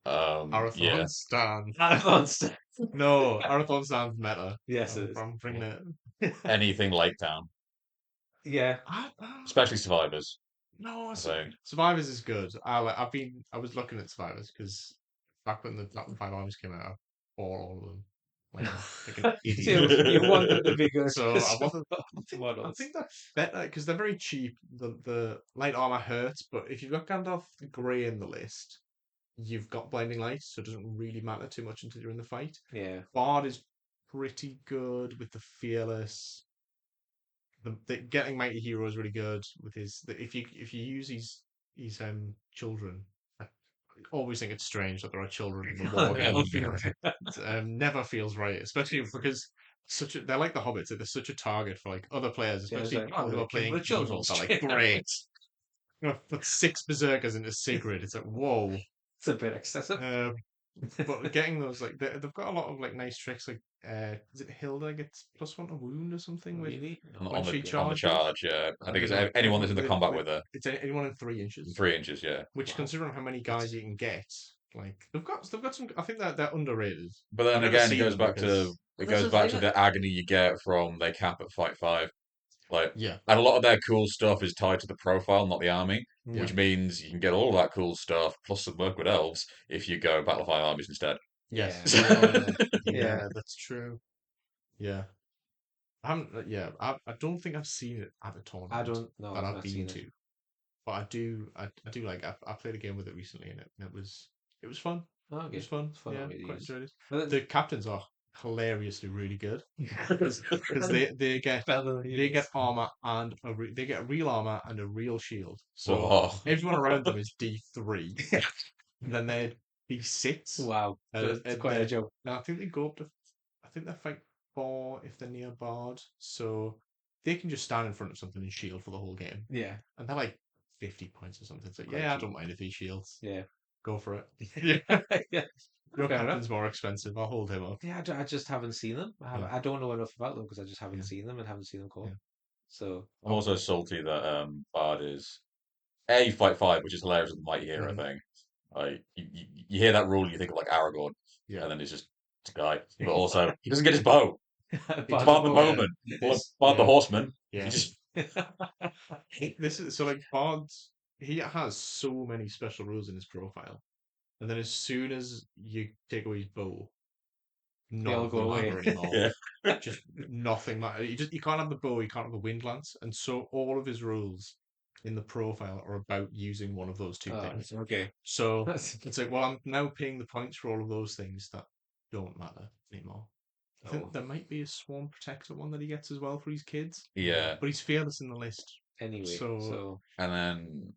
Arathorn Yeah. Stan. Arathorn. No, Arathorn Stan's meta. Yes, it is. I'm bringing it. Anything Lake Town, Yeah. especially Survivors. No, I think. Survivors is good. I was looking at Survivors because back when the 5 armies came out, I bought all of them. Like, an idiot. You wanted the bigger. So I wasn't. I models. think that's better because they're very cheap. The light armor hurts, but if you've got Gandalf the Grey in the list, you've got Blinding Light, so it doesn't really matter too much until you're in the fight. Yeah. Bard is pretty good with the Fearless. The getting Mighty Hero is really good with if you use his children. I always think it's strange that there are children in the war game. Never feels right, especially because they're like the Hobbits. They're such a target for like other players, especially people who are playing children. They're like, great. Put 6 berserkers into Sigrid. It's like, whoa. It's a bit excessive. But getting those they've got a lot of like nice tricks. Like, is it Hilda gets +1 to wound or something? Really? On she the charges? charge, yeah. I think it's anyone that's in the combat with her. It's anyone in 3 inches. 3 inches, yeah. Which, considering how many guys you can get, like they've got some. I think that they're underrated. But then I've never again, it seen goes them back to because- it That's goes the back thing, to the agony you get from they cap at fight 5. Like, Yeah, and a lot of their cool stuff is tied to the profile, not the army, Yeah. which means you can get all of that cool stuff plus some work with elves if you go Battle of Five Armies instead. yes, Yeah. yeah, that's true. Yeah, I haven't. Yeah, I don't think I've seen it at a tournament. I don't know. that I've I've not been seen to, it. but I do like. I played a game with it recently, and it was fun. Oh, It okay. was fun. It's fun, Yeah, I mean, quite it's- enjoyed it. But The captains are hilariously really good because they get armor and they get real armor and a real shield. So Oh. everyone around them is D3. then their beast sits. Wow, that's And quite a jump. now I think they go up to. I think they fight 4 if they're near Bard, so they can just stand in front of something and shield for the whole game, Yeah, and they're like 50 points or something. So Quite yeah, I cheap. don't mind if he shields. yeah, Go for it. Yeah, yeah. your Fair enough. captain's more expensive. I'll hold him up. Yeah, I just haven't seen them. Yeah. I don't know enough about them because I just haven't Yeah. seen them and haven't seen them called. Yeah. So I'm also salty that Bard is A fight 5, which is hilarious with the Mighty Hero Mhm. thing. Like you hear that rule, you think of like Aragorn, Yeah. and then he's just a guy. But also, he doesn't get his bow. It's Bard Bard the the Bowman, or This- Bard the yeah. Horseman. Yeah. He just This is so like Bard. He has so many special rules in his profile, and then as soon as you take away his bow, none all of go them away. matter anymore. yeah. Just nothing matters. You can't have the bow. You can't have the wind lance, and so all of his rules in the profile are about using one of those two Oh, things. okay. So it's like, well, I'm now paying the points for all of those things that don't matter anymore. I Oh. think there might be a Swarm Protector one that he gets as well for his kids, Yeah. but he's fearless in the list. Anyway, So- so And then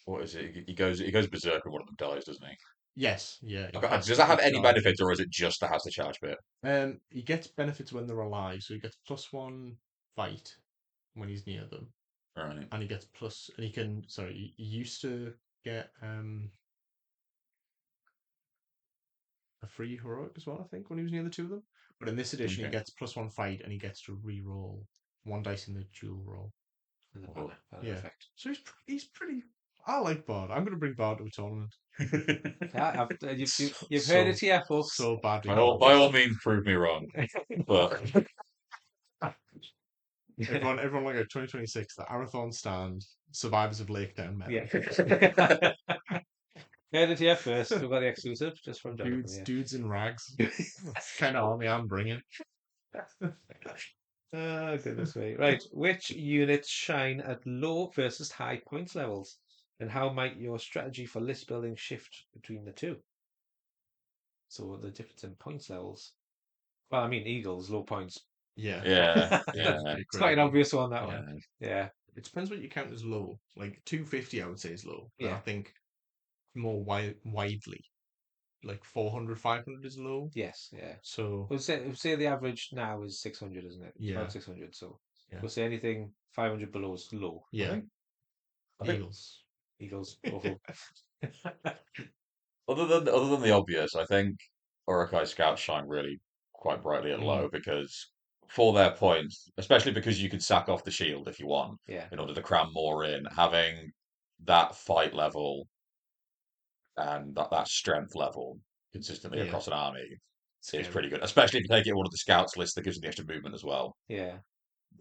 what is it? He goes berserk when one of them dies, doesn't he? Yes, yeah. he Okay, has does that have to any charge. benefits, or is it just that has the charge bit? He gets benefits when they're alive, so he gets +1 fight when he's near them, Right. and he gets plus, and he can. Sorry, he used to get a free heroic as well, I think, when he was near the two of them. But in this edition, he Okay. gets +1 fight, and he gets to re-roll 1 dice in the dual roll. and the Cool. banner Yeah. effect. So he's pretty. I like Bard. I'm going to bring Bard to a tournament. Yeah, you've heard it here, folks. So badly. By all means, prove me wrong. But Everyone like a 2026, the Arathorn stand, Survivors of Lake Down medal. Yeah. Heard it here first. We've got the exclusive just from Jonathan. Dudes, Yeah. dudes in rags. That's kind of army I'm bringing. Oh, goodness me. Right. Which units shine at low versus high points levels? And how might your strategy for list building shift between the two? So the difference in points levels. Well, I mean, Eagles, low points. Yeah. yeah, It's yeah. pretty It's quite an critical. obvious one, that Yeah. one. Yeah. It depends what you count as low. Like 250, I would say is low. But Yeah. I think more widely, like 400, 500 is low. Yes. Yeah. So We'll say the average now is 600, isn't it? Yeah. About 600. So Yeah. we'll say anything 500 below is low. yeah, I think- Eagles. Eagles, awful. Other than the obvious, I think Urukai Scouts shine really quite brightly at low because for their points, especially because you can sack off the shield if you want Yeah. in order to cram more in, having that fight level and that strength level consistently Yeah. across an army is Scary. pretty good. Especially if you take it in one of the scouts lists that gives you the extra movement as well. Yeah.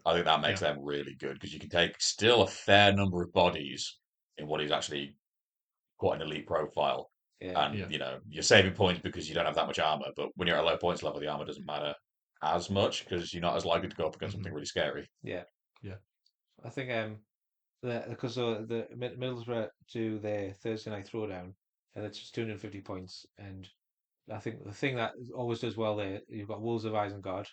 I think that makes them really good because you can take still a fair number of bodies in what is actually quite an elite profile. Yeah. And Yeah. you're saving points because you don't have that much armor. But when you're at a low points level, the armor doesn't matter as much because you're not as likely to go up against Mhm. something really scary. I think because the Middlesbrough do their Thursday night throwdown, and it's just 250 points. And I think the thing that always does well there, you've got Wolves of Isengard.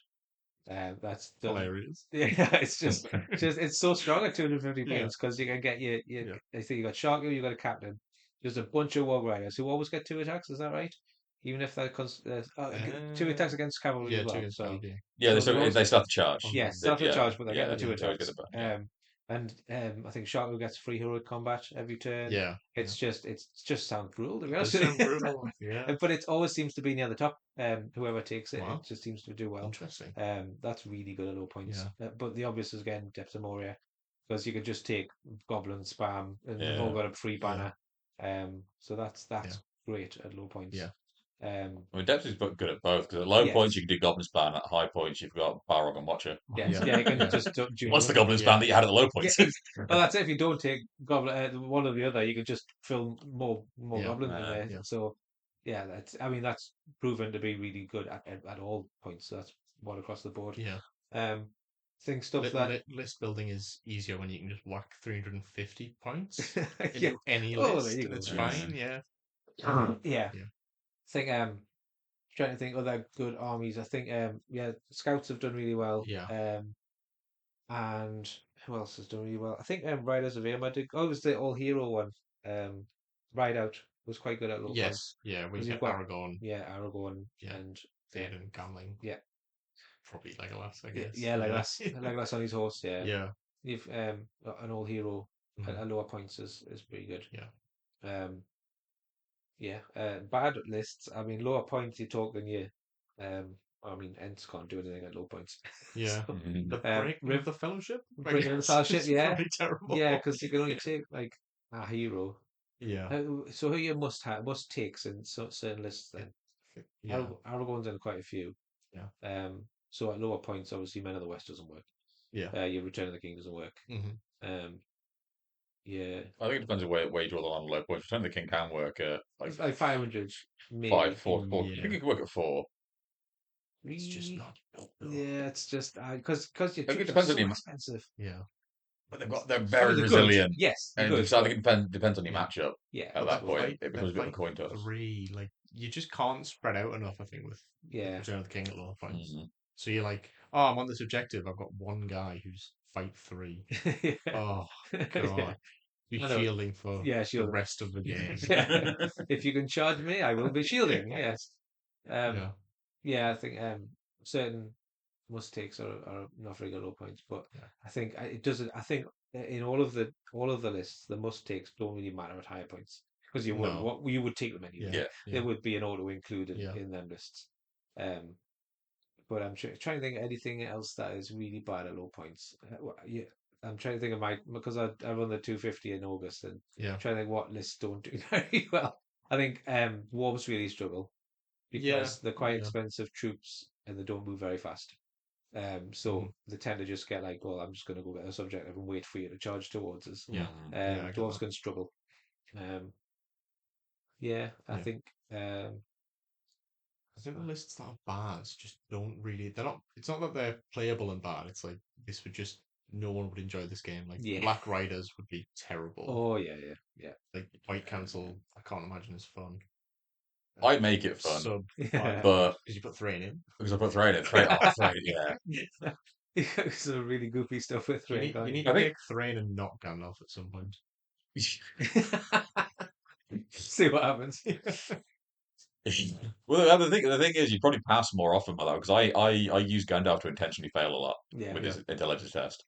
That's done. Hilarious. Yeah, it's just it's so strong at 250 Yeah. points because you can get your Yeah. I think you got Sharko, you got a captain. There's a bunch of Warg Riders who always get 2 attacks. Is that right? Even if they're 2 attacks against cavalry Yeah, as well. two So cavalry. Yeah, So they still, those- they still have to charge. yeah, still have to charge, but they get the 2 they always attacks. get the- yeah. And I think Sharko gets free heroic combat every turn. Yeah. It's just sounds brutal to be Does honest. with sound you. brutal. Yeah. But it always seems to be near the top. Whoever takes it, Wow. it just seems to do well. Interesting. That's really good at low points. But the obvious is again Depths of Moria, because you could just take Goblin spam and they've all Yeah. got a free banner. So that's great at low points. Yeah. I mean, Depth is good at both because at low Yes. points you can do Goblin Span. At high points you've got Balrog and Watcher. Yes, Yeah. you can Yeah. just do What's the one. Goblin Span that you had at the low points? Yeah. Well, that's it. If you don't take Goblin, one or the other, you can just fill more Yeah. Goblins in there. Yeah. So, yeah, that's proven to be really good at all points. So that's one across the board. Yeah. Think stuff that List building is easier when you can just whack 350 points yeah, into any Oh, list there you and go. it's Yeah. fine. Yeah. yeah. Yeah. Think trying to think other good armies. I think Scouts have done really well. Yeah. And who else has done really well? I think Riders of Irma did. Oh, it was the all hero one. Ride Out. was quite good at low points. Yes, yeah, we Because get you've got Aragorn, yeah, Aragorn Yeah. and Theoden, Gamling, yeah, probably Legolas, I yeah, guess. yeah, Legolas on his horse. Yeah, Yeah. you've an old hero Mhm. at lower points is pretty good. Yeah. Yeah. Bad lists. I mean, lower points. You're talking you. I mean, Ents can't do anything at low points. Yeah. So, Mhm. The break Riv- of the Fellowship? I Breaking of the guess, Fellowship, is yeah. probably terrible. Yeah, because you can only take like a hero. Yeah. So who you must takes in certain lists then? Yeah. Aragorn's in quite a few. Yeah. So at lower points, obviously, Men of the West doesn't work. Yeah. Your Return of the King doesn't work. Mhm. Yeah, I think it depends on where you draw the line on low points. Return of the King can work at like like 500 maybe. 5, 4, 4. I Yeah. think it could work at 4. It's just not. Yeah, it's just because your I think it troops are depends on so your expensive. Yeah. But they're I very mean, they're good. resilient. Yes, they're And good. so I but- think it depends on your Yeah. matchup yeah, at I that suppose. point. It becomes a bit of a coin toss. 3, like you just can't spread out enough, I think, with Yeah. Return of the King at lower points. Mhm. So you're like, oh, I'm on this objective. I've got one guy who's fight 3. Yeah. Oh Yeah. god. Be I know. shielding for Yeah, the shielding. rest of the game. Yeah. If you can charge me, I will be shielding. Yes. Yeah. Yeah, I think certain must takes are not very good low points, but Yeah. I think it doesn't. I think in all of the lists, the must takes don't really matter at higher points because you would No. you would take them anyway. Yeah. There would be an auto included Yeah. in them lists. But I'm trying to think of anything else that is really bad at low points. Yeah, I'm trying to think of because I run the 250 in August and Yeah. I'm trying to think what lists don't do very well. I think dwarves really struggle because Yeah. they're quite Yeah. expensive troops and they don't move very fast. So Mhm. they tend to just get like, well, I'm just going to go get a subjective and wait for you to charge towards us. Yeah. Mhm. Yeah, I get Dwarves that. can struggle. Yeah, I Yeah. think I think the lists that are bad just don't really. They're not. It's not that they're playable and bad. It's like this would just. No one would enjoy this game. Like Yeah. Black Riders would be terrible. oh yeah. Like White Council, I can't imagine as fun. I'd make it fun, Sub Yeah. but because you put Thrain in. because I put Thrain in. Thrain, yeah. Some really goofy stuff with You Thrain. need, you need I to think- make Thrain and not Gandalf at some point. See what happens. Well, the thing is, you probably pass more often by that because I use Gandalf to intentionally fail a lot Yeah. with his intelligence test.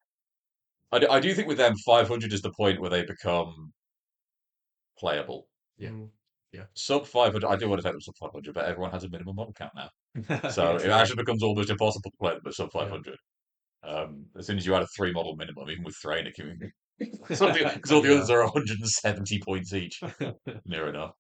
I do think with them, 500 is the point where they become playable. Yeah. Mm. Sub 500, I do want to take them sub 500, but everyone has a minimum model count now. So Yeah, it true. actually becomes almost impossible to play them at sub Yeah. 500. As soon as you add a 3 model minimum, even with Thrain, it can because all the others are 170 points each. Near enough.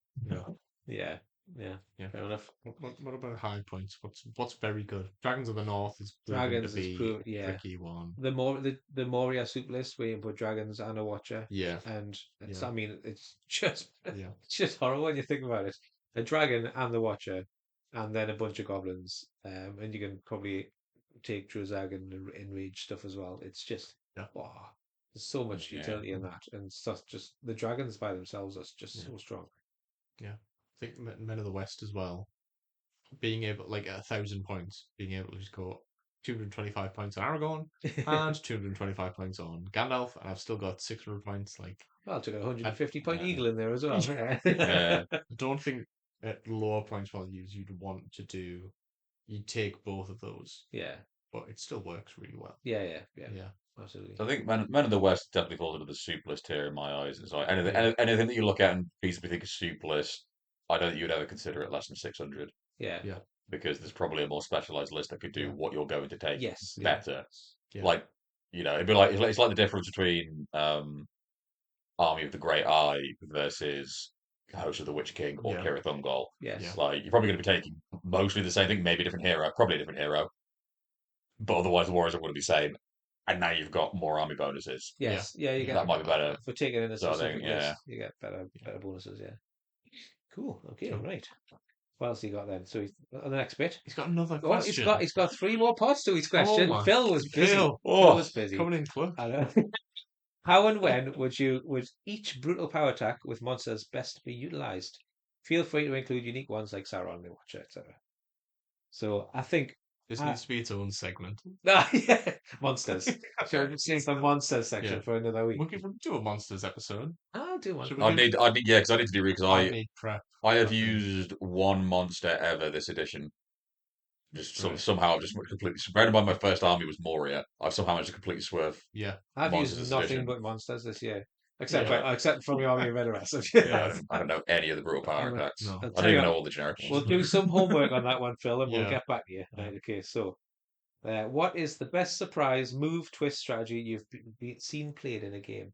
Yeah. Yeah. Yeah. Fair enough. What about high points? What's very good? Dragons of the North is proven Dragons to is be proven, a yeah. tricky one. The Moria soup list where you put dragons and a watcher, Yeah. and it's Yeah. I mean it's just Yeah. it's just horrible when you think about it. A dragon and the watcher, and then a bunch of goblins, and you can probably take Druzag and enrage stuff as well. It's just Yeah. wow, there's so much Yeah. utility in that, and stuff. Just the dragons by themselves are just Yeah. so strong. I think Men of the West as well. Being able, like, at 1,000 points, being able to score 225 points on Aragorn and 225 points on Gandalf, and I've still got 600 points. Like, Well, I took a 150 point Yeah. eagle in there as well. Yeah. I don't think at lower points values you'd want to do. You'd take both of those, Yeah, but it still works really well. yeah, Yeah. absolutely. So I think Men of the West definitely falls into the soup list here in my eyes. It's like anything, Yeah. anything that you look at and feasibly think is soup list, I don't think you'd ever consider it less than 600 Yeah, Yeah. because there's probably a more specialized list that could do Yeah. what you're going to take yes, better. Yeah. Like, it'd be like it's like the difference between Army of the Great Eye versus Host of the Witch King or Yeah. Cirith Ungol. yes, Yeah. Like, you're probably going to be taking mostly the same thing, maybe a different hero, probably a different hero, but otherwise the warriors are going to be the same. And now you've got more army bonuses. yes, yeah. You Yeah, get That might be better. for taking in a So I specific think, list. You get better bonuses. Yeah. Cool. Okay. Cool. Right. What else he got then? So he's on the next bit. He's got another Oh, question. he's got 3 more parts to his question. my- Phil was busy. Phil. Phil was busy. Coming in clutch. I know. How and when would each brutal power attack with monsters best be utilized? Feel free to include unique ones like Sauron, the Watcher, etc. So I think This Ah. needs to be its own segment. Yeah, monsters. Should we see some monsters section Yeah. for another week? We can do a monsters episode. I'll do one. Should we I give- need, yeah, because I need to do because I need prep. I have I think. used one monster ever this edition. Just Right. somehow just completely. Bearing in mind my first army was Moria, I've somehow managed to completely swerve. Yeah. I've monsters used this nothing edition. but monsters this year, except Yeah. except from the army of Veterans. Yeah, I don't know any of the brutal power Anyway, attacks. No. I I'll don't tell you even know what, all the generic ones. we'll do some homework on that one, Phil, and we'll Yeah. get back to you. Yeah. Right, okay, so what is the best surprise move twist strategy you've seen played in a game?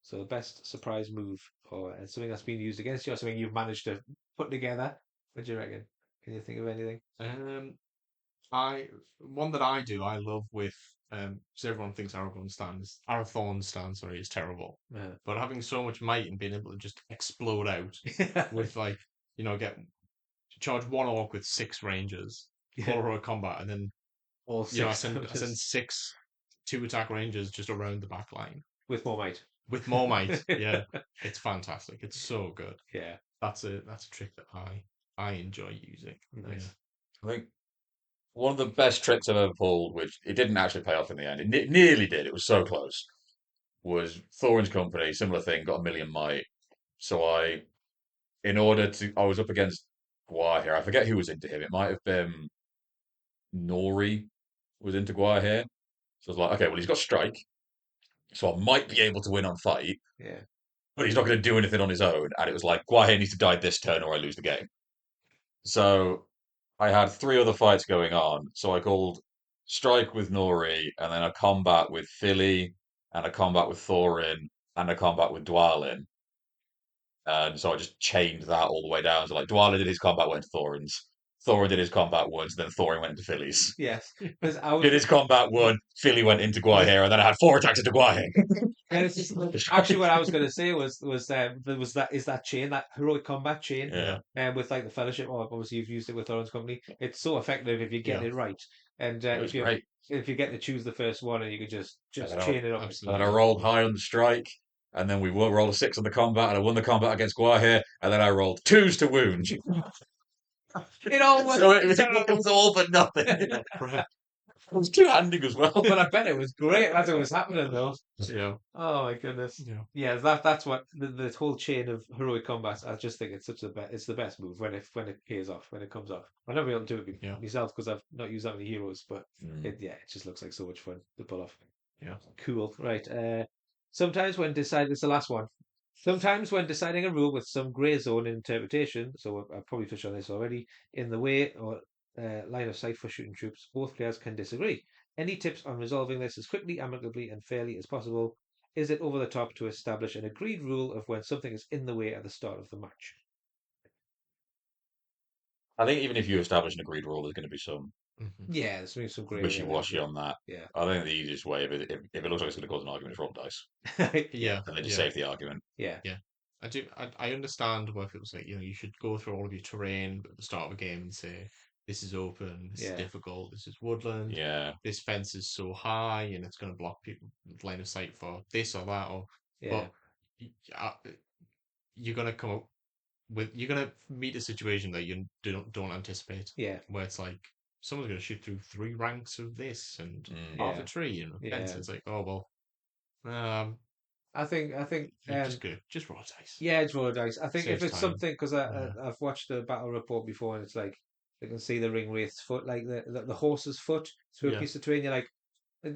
So the best surprise move, or something that's been used against you, or something you've managed to put together. What do you reckon? Can you think of anything? One that I do, I love with because everyone thinks Arathorn's stance, sorry, is terrible. Yeah. But having so much might and being able to just explode out with like, charge one orc with 6 rangers, call heroic combat, and then all I six send 6 2-attack rangers just around the back line with more might. with more might. Yeah, it's fantastic. It's so good. Yeah, That's a trick that I enjoy using. nice. I think one of the best tricks I've ever pulled, which it didn't actually pay off in the end, it nearly did, it was so close, was Thorin's Company, similar thing, got 1,000,000 might. So I was up against Guahir. I forget who was into him. It might have been Nori was into Guahir. So I was like, okay, well, he's got strike. So I might be able to win on fight, Yeah, but he's not going to do anything on his own. And it was like, Guahir needs to die this turn or I lose the game. So I had 3 other fights going on. So I called strike with Nori, and then a combat with Philly, and a combat with Thorin, and a combat with Dwalin. And so I just chained that all the way down. So like Dwalin did his combat, went to Thorin's. Thorin did his combat once, then Thorin went into Philly's. yes. Because I Did was his combat one, Philly went into Guahir, and then I had 4 attacks into Guahir. and it's just, actually what I was going to say was that chain, that heroic combat chain, Yeah. and with like the fellowship. Well, obviously you've used it with Thorin's Company. It's so effective if you get Yeah. it right, and It was great. if you get to choose the first one and you can just And then chain it up. And then I rolled high on the strike, and then we rolled a 6 on the combat, and I won the combat against Guahir, and then I rolled 2s to wound. It all So it was all but nothing. It was 2-handing as well. but I bet it was great as it was happening though. Yeah. Oh my goodness. Yeah. Yeah, that's what the whole chain of heroic combat. I just think it's it's the best move when it pays off, when it comes off. I've never been able to do it Yeah. myself because I've not used that many heroes, but Mm. it just looks like so much fun to pull off. Yeah. Cool. Right. Sometimes when it's the last one. Sometimes when deciding a rule with some grey zone in interpretation, so I've probably touched on this already, in the way or line of sight for shooting troops, both players can disagree. Any tips on resolving this as quickly, amicably, and fairly as possible? Is it over the top to establish an agreed rule of when something is in the way at the start of the match? I think even if you establish an agreed rule, there's going to be some Mhm. Yeah, there's maybe some grey. wishy-washy on that. Yeah. I think the easiest way, if it looks like it's going to cause an argument, is roll the dice, Yeah. and then just Yeah. save the argument. Yeah. I understand where people say, you should go through all of your terrain at the start of a game and say, this is open, this Yeah. is difficult, this is woodland, Yeah. this fence is so high and it's going to block people line of sight for this or that, Yeah. but you're going to come up you're going to meet a situation that you don't anticipate, Yeah. where it's like someone's going to shoot through 3 ranks of this and Mm. half Yeah. a tree and a fence. Yeah. It's like, oh well, I think you're just roll dice. yeah, it's roll dice. I think if Saves it's time. something because I've watched the battle report before and it's like you can see the ring wraith's foot, like the horse's foot through a Yeah. piece of terrain. You're like,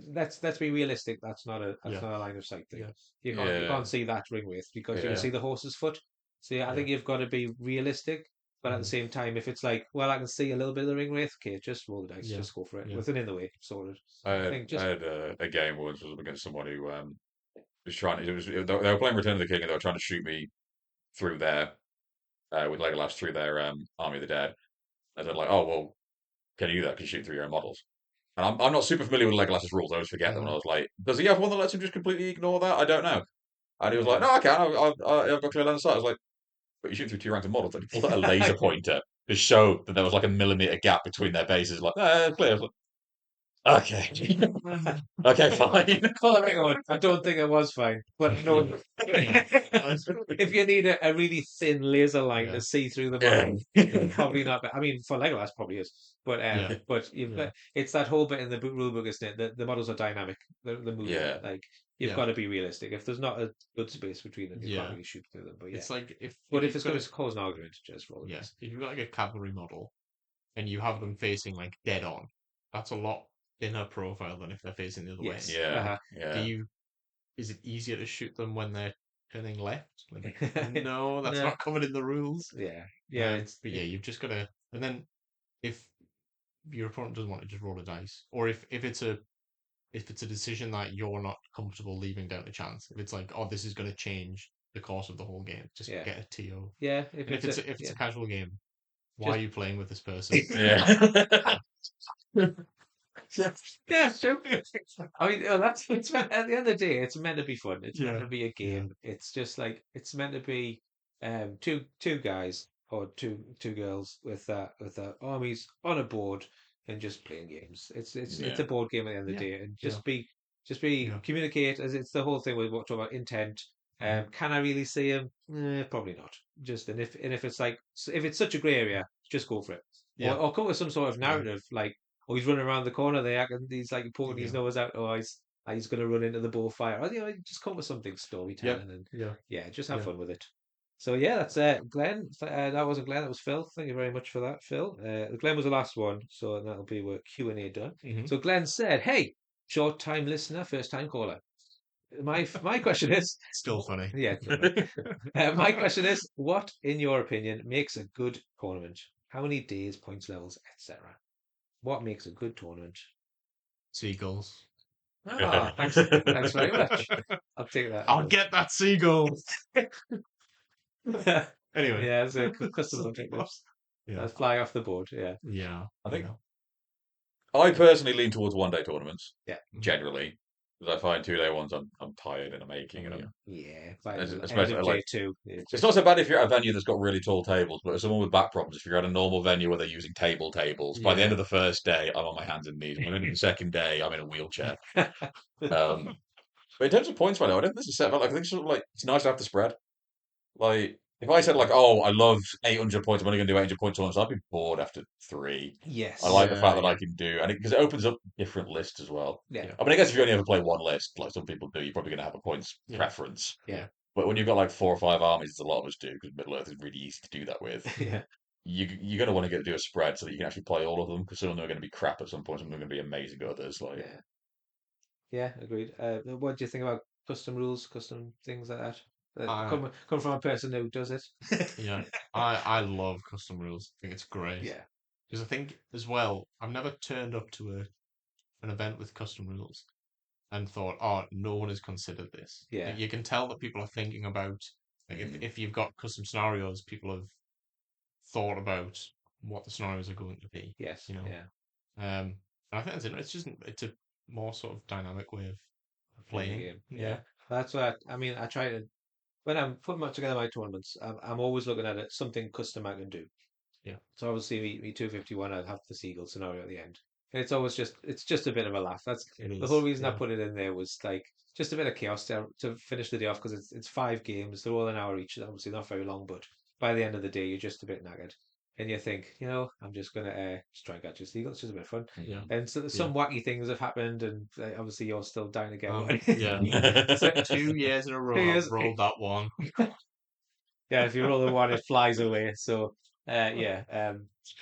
let's be realistic. That's not a Yeah. line of sight thing. Yeah. You Yeah. can't see that ring wraith because you Yeah. can see the horse's foot. So yeah, I think you've got to be realistic. But at the same time, if it's like, well, I can see a little bit of the ring wraith, okay, just roll the dice, Yeah. just go for it. Yeah. With it in the way, sorted. I think just- had a game once was up against someone who was trying. They were playing Return of the King, and they were trying to shoot me through there with Legolas through their Army of the Dead. And they're like, "Oh well, can you do that? Can you shoot through your own models?" And I'm not super familiar with Legolas's rules. I always forget them. And I was like, "Does he have one that lets him just completely ignore that? I don't know." And he was like, "No, I can. I've got clear line of sight." I was like, "But you shoot through 2 ranks of models." And he pulled out a laser pointer to show that there was like a millimeter gap between their bases. Like, clear. I was like, Okay. Okay, fine. Oh, hang on. I don't think it was fine. But no, if you need a really thin laser line Yeah. to see through the Yeah. model, probably not. I mean, for Legolas, probably is. But Yeah. but you've Yeah. got it's that whole bit in the rule book, isn't it? The models are dynamic. The moving. Yeah. Like you've Yeah. got to be realistic. If there's not a good space between them, you can't Yeah. really shoot through them. But yeah. It's like if But if you've it's got going a, to cause an argument, just roll the yeah, dice. if you've got like a cavalry model and you have them facing like dead on, that's a lot thinner profile than if they're facing the other way. Yes. Yeah. Uh-huh. Yeah. Is it easier to shoot them when they're turning left? Like, no, that's No. not covered in the rules. Yeah. Yeah. It's But yeah, you've just got to, and then if your opponent doesn't want to just roll a dice, or if it's a decision that you're not comfortable leaving down to chance, if it's like, oh, this is going to change the course of the whole game, just Yeah. get a TO. yeah. And if it's a casual game, why Just- are you playing with this person? Yeah. Yeah, sure. I mean, that's it's meant, at the end of the day, it's meant to be fun. It's meant Yeah, to be a game. It's just like it's meant to be two guys or two girls with armies on a board and just playing games. It's Yeah. a board game at the end of the Yeah, day, and yeah. just be Yeah. communicate as it's the whole thing with what talk about intent. Can I really see him? Probably not. Just and if it's like if it's such a grey area, just go for it. Yeah. Or come with some sort of narrative like. Or he's running around the corner there, and he's like poking his Yeah. nose out. Or he's going to run into the bullfire. Or just come with something storytelling, and Yeah. just have Yeah. fun with it. So yeah, that's Glenn. That wasn't Glenn. That was Phil. Thank you very much for that, Phil. Glenn was the last one, so that'll be where Q&A done. Mhm. So Glenn said, "Hey, short time listener, first time caller. My question is, Still funny. yeah, my question is, what in your opinion makes a good tournament? How many days, points levels, etc. What makes a good tournament?" Seagulls. Ah, thanks very much. I'll take that. I'll get that seagull. Yeah, Anyway. it's a custom objectives. Yeah. That's fly off the board. Yeah, Yeah. I think yeah. I personally lean towards one-day tournaments. Yeah. Generally, because I find two-day ones I'm tired in the making, and yeah. especially End of like J2. it's not so bad if you're at a venue that's got really tall tables, but as someone with back problems, if you're at a normal venue where they're using tables, by the end Yeah. of the first day, I'm on my hands and knees. By the end of the second day, I'm in a wheelchair. But in terms of points value, I don't think this is set. Like, I think it's sort of like it's nice to have the spread. Like if I said like, oh, I love 800 points, I'm only going to do 800 points once, I'd be bored after 3. Yes. I like the fact that Yeah. I can do, and because it opens up different lists as well. Yeah. I mean, I guess if you only ever play one list, like some people do, you're probably going to have a points Yeah. preference. Yeah. But when you've got like 4 or 5 armies, as a lot of us do, because Middle Earth is really easy to do that with, Yeah. you're going to want to do a spread so that you can actually play all of them, because some of them are going to be crap at some point, some of them are going to be amazing at others. Like, Yeah. Yeah. Agreed. What do you think about custom rules, custom things like that? Come from a person who does it. Yeah. I love custom rules. I think it's great. Yeah. Because I think as well, I've never turned up to an event with custom rules and thought, oh, no one has considered this. Yeah. Like, you can tell that people are thinking about, like, if you've got custom scenarios, people have thought about what the scenarios are going to be. Yes. You know. Yeah. And I think it's a more sort of dynamic way of Playing the playing. game. Yeah. That's what I mean. I try to when I'm putting together my tournaments. I'm always looking at it something custom I can do. Yeah. So obviously, me 251, I'd have the seagull scenario at the end. And it's always it's just a bit of a laugh. That's It the whole is, reason I yeah. put it in there was like just a bit of chaos to finish the day off because it's 5 games. They're all an hour each. Obviously not very long, but by the end of the day, you're just a bit knackered. And you think, I'm just gonna just try and catch a seagull. It's just a bit of fun. Yeah. And so some wacky things have happened, and obviously you're still down to get one. Yeah. So, 2 years in a row, 2 years. I've rolled that one. Yeah, if you roll the one, it flies away. So,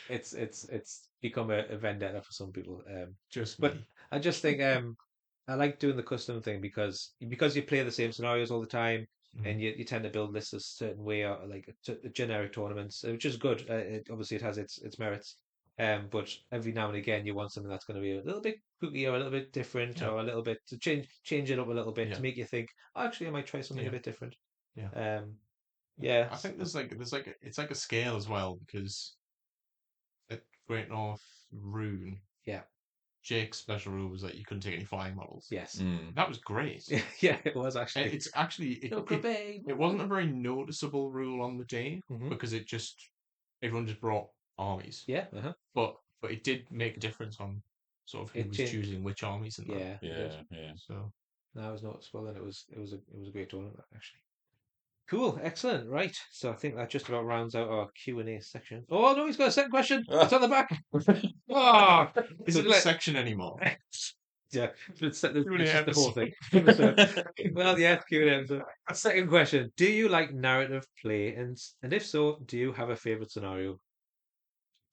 it's become a vendetta for some people. Just But me. I just think I like doing the custom thing because you play the same scenarios all the time, and you tend to build lists a certain way, or like generic tournaments, which is good. Obviously, it has its merits. But every now and again, you want something that's going to be a little bit kooky or a little bit different, Yeah. or a little bit to change it up a little bit Yeah. to make you think, oh, actually, I might try something a Yeah. bit different. Yeah. Yeah. I think it's like a scale as well because at Great North Rune, Yeah. Jake's special rule was that you couldn't take any flying models. Yes. That was great. Yeah, it was actually. It's actually it wasn't a very noticeable rule on the day Mhm. because everyone just brought armies. Yeah. Uh-huh. But it did make a difference on sort of who It was changed. choosing which armies and that. Yeah, it did. Yeah. So That was noticeable, and it was a great tournament actually. Cool, excellent. Right, so I think that just about rounds out our Q&A section. Oh no, he's got a second question. It's on the back. Oh, is it a section anymore? yeah, it's just Q&A the whole thing. episode. Well, yeah, Q&A. So, second question: do you like narrative play, and if so, do you have a favorite scenario?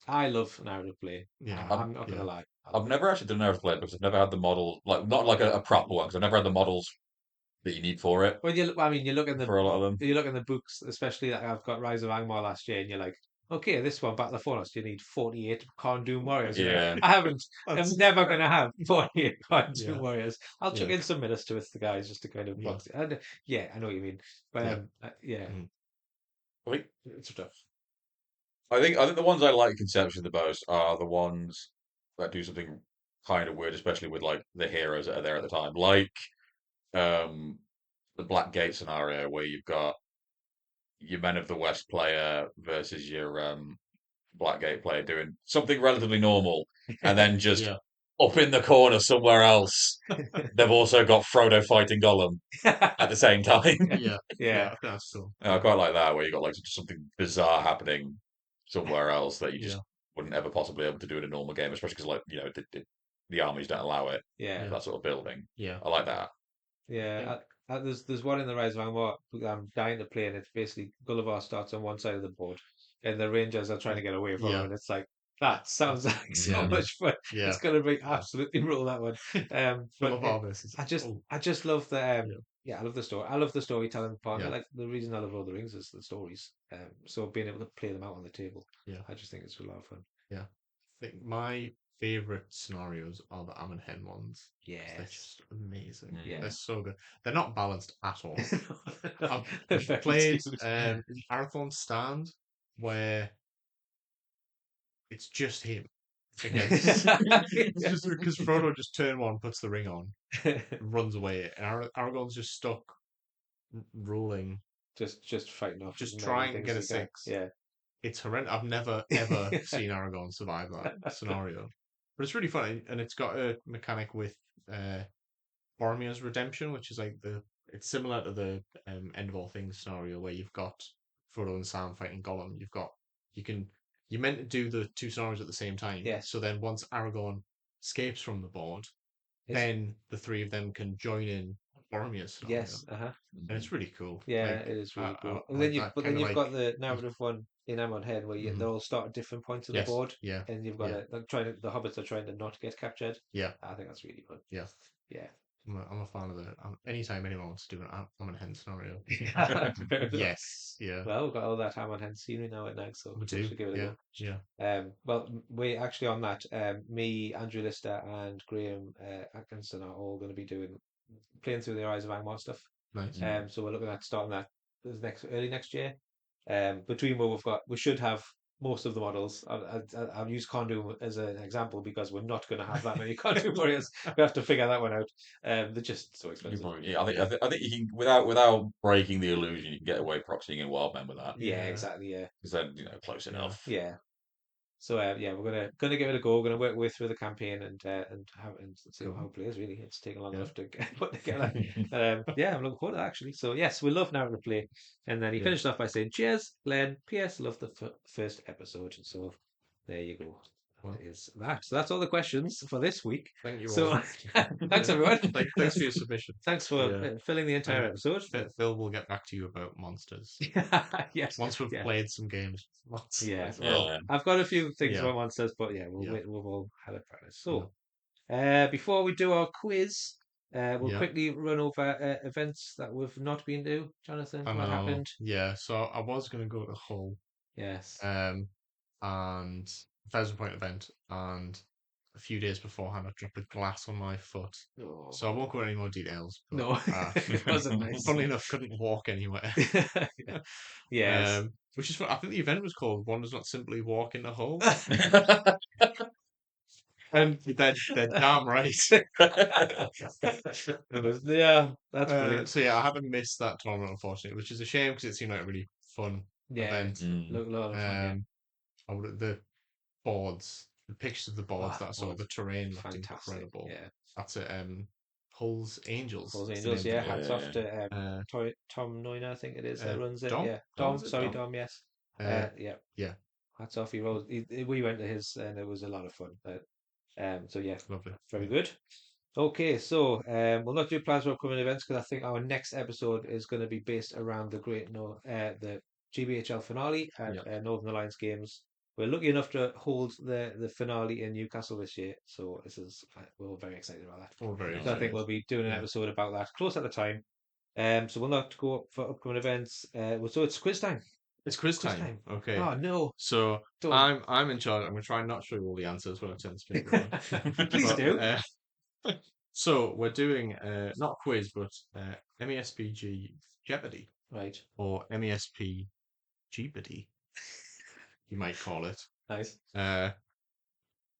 I love narrative play. Yeah, I'm not gonna yeah. lie. I've never actually done narrative play because I've never had the model, like not like a proper one, because I've never had the models that you need for it When you, I mean, you look in the for a lot of them. you look in the books, especially like I've got Rise of Angmar last year, and you're like, okay, this one Battle of Forest, you need 48 Khorne warriors. You're like, Yeah. I haven't. I'm That's- never gonna have 48 Khorne Yeah. warriors. I'll chuck Yeah. in some minister with the guys just to kind of Yeah. box it. And, yeah, I know what you mean. But Yeah. yeah, Mm. I think it's tough. I think the ones I like conceptually the most are the ones that do something kind of weird, especially with like the heroes that are there at the time, like um, the Black Gate scenario where you've got your Men of the West player versus your Blackgate player doing something relatively normal, and then just Yeah. up in the corner somewhere else, they've also got Frodo fighting Gollum at the same time. Yeah. Yeah. That's cool. I quite like that, where you got like just something bizarre happening somewhere else that you just Yeah. wouldn't ever possibly be able to do in a normal game, especially because like the armies don't allow it. Yeah. That sort of building. Yeah. I like that. Yeah, there's one in the Rise of Angmar I'm dying to play, and it's basically Gulliver starts on one side of the board, and the Rangers are trying to get away from him, Yeah. and it's like that sounds like so Yeah. much fun. Yeah. It's gonna be absolutely rule that one. Full of But harvests. I just love the Yeah. yeah, I love the story. I love the storytelling part. Yeah. Like the reason I love Lord of the Rings is the stories. So being able to play them out on the table, Yeah. I just think it's a lot of fun. I think my favorite scenarios are the Am and Hen ones. They're Yes. just amazing. Yeah. They're so good. They're not balanced at all. I've Very played cute. Arathorn Stand, where it's just him against. It's just because Frodo just turn one, puts the ring on, and runs away, and Aragorn's just stuck ruling, just fighting off. just as many trying to things get a as he can. 6. Yeah. It's horrendous. I've never ever seen Aragorn survive that scenario, but it's really funny, and it's got a mechanic with Boromir's redemption, which is like it's similar to the End of All Things scenario where you've got Frodo and Sam fighting Gollum. You're meant to do the two scenarios at the same time. Yes. So then once Aragorn escapes from the board, Yes. then the three of them can join in Boromir's scenario. Yes. And it's really cool. Yeah, Like, it is really I cool. And like then that but kinda then you've got like- the narrative one in Amon Head where Mhm. they all start at different points of Yes. the board, Yeah. and you've got Yeah. the hobbits are trying to not get captured. Yeah. I think that's really fun. Yeah. Yeah. I'm a fan of it. Anytime anyone wants to do an Am and Hen scenario. Fair enough. Yes. Yeah. Well, we've got all that Amon Head scenery now at night, so We we do. should give it a Yeah. go. Yeah. Well, we actually on that, me, Andrew Lister, and Graham Atkinson are all going to be playing through the Rise of Angmar stuff. Nice. So we're looking at starting that early next year. Between where we should have most of the models. I've used Khorne as an example because we're not going to have that many Khorne warriors. We have to figure that one out. They're just so You expensive. probably, yeah, I think you can without breaking the illusion, you can get away proxying in Wildmen with that Yeah, Yeah. exactly. Yeah, because then close Yeah. enough. yeah. So yeah, we're gonna give it a go. We're gonna work our way through the campaign and see Cool. how it plays. Really, it's taken long Yeah. enough to put together. Yeah, I'm looking forward to that actually. So yes, we love narrative play. And then he Yeah. finished off by saying, "Cheers, Glenn. P.S. Love the first episode." So there you go. Well. That is that. So that's all the questions for this week. Thank you So all. thanks everyone. Thanks for your submission. Thanks for Yeah. filling the entire Um, episode. Phil will get back to you about monsters Yes. once we've Yeah. played some games. Monsters. Yeah, Yeah. well, I've got a few things Yeah. about monsters, but yeah, Yeah. we've all had a practice. So, before we do our quiz, we'll Yeah. quickly run over events that we've not been to. Jonathan, I what know. happened? Yeah, so I was going to go to Hull Yes. and 1,000 point event, and a few days beforehand I dropped a glass on my foot. Oh. So I won't go into any more details. But, No, it wasn't nice. Funnily enough, couldn't walk anywhere. Yes. Which is fun. I think the event was called "One Does Not Simply Walk in the Hole," and they're damn right. It was, yeah, that's brilliant. So yeah, I haven't missed that tournament unfortunately, which is a shame because it seemed like a really fun Yeah, event. Mm. look, a lot of fun. The boards, the pictures of the boards Ah, that I saw, the terrain looked fantastic. incredible. Yeah. That's it. Hull's Angels. Those is the Angels, name yeah. of it. Hats off to Uh, Tom Noyner, I think it is, that runs it. Dom? Yeah. Dom, Dom, is it? sorry, Dom? Dom, yes. Uh, Yeah. yeah, Hats off. We went to his and it was a lot of fun. So yeah, lovely. very Yeah. good. Okay, so we'll not do plans for upcoming events because I think our next episode is going to be based around the GBHL finale at Northern Alliance Games. We're lucky enough to hold the finale in Newcastle this year, so we're very excited about that. All very So I excited. think we'll be doing an Yeah. episode about that close at the time. So we'll not go up for upcoming events. So it's quiz time. It's quiz Quiz time. time. Okay. Oh no! So Don't. I'm in charge. I'm going to try and not show you all the answers when I turn this paper on. Please But, do. so we're doing not quiz, but MESPG Jeopardy Right. or MESP Jeopardy, you might call it. Nice.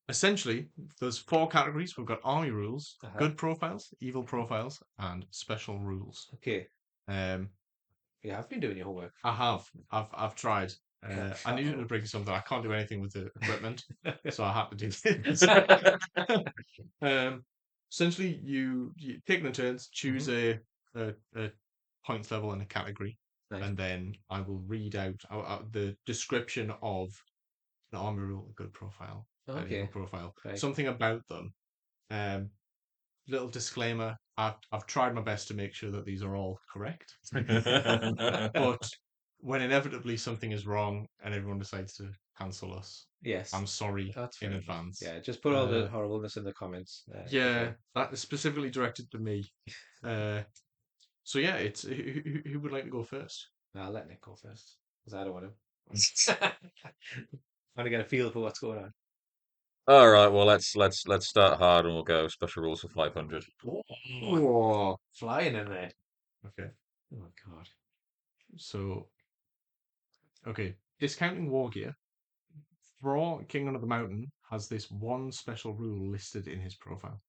Essentially, there's 4 categories. We've got army rules, Uh-huh. good profiles, evil profiles, and special rules. Okay. Um, You have been doing your homework. I have. I've tried. I needed to bring something. I can't do anything with the equipment, so I have to do this. Essentially, you take in turns, choose a points level and a category, Nice. and then I will read out the description of an army rule, a good profile, an evil Okay. profile, Right. something about them. Little disclaimer: I've tried my best to make sure that these are all correct, but when inevitably something is wrong and everyone decides to cancel us, Yes. I'm sorry That's in fair advance. Yeah, just put all the horribleness in the comments. Yeah, that is specifically directed to me. So yeah, it's who would like to go first? I'll let Nick go first because I don't want to. I want to get a feel for what's going on. All right, well let's start hard and we'll go special rules for 500. Oh, Flying in there. okay. Oh God. So, okay, discounting war gear. Thrall, King Under the Mountain, has this one special rule listed in his profile.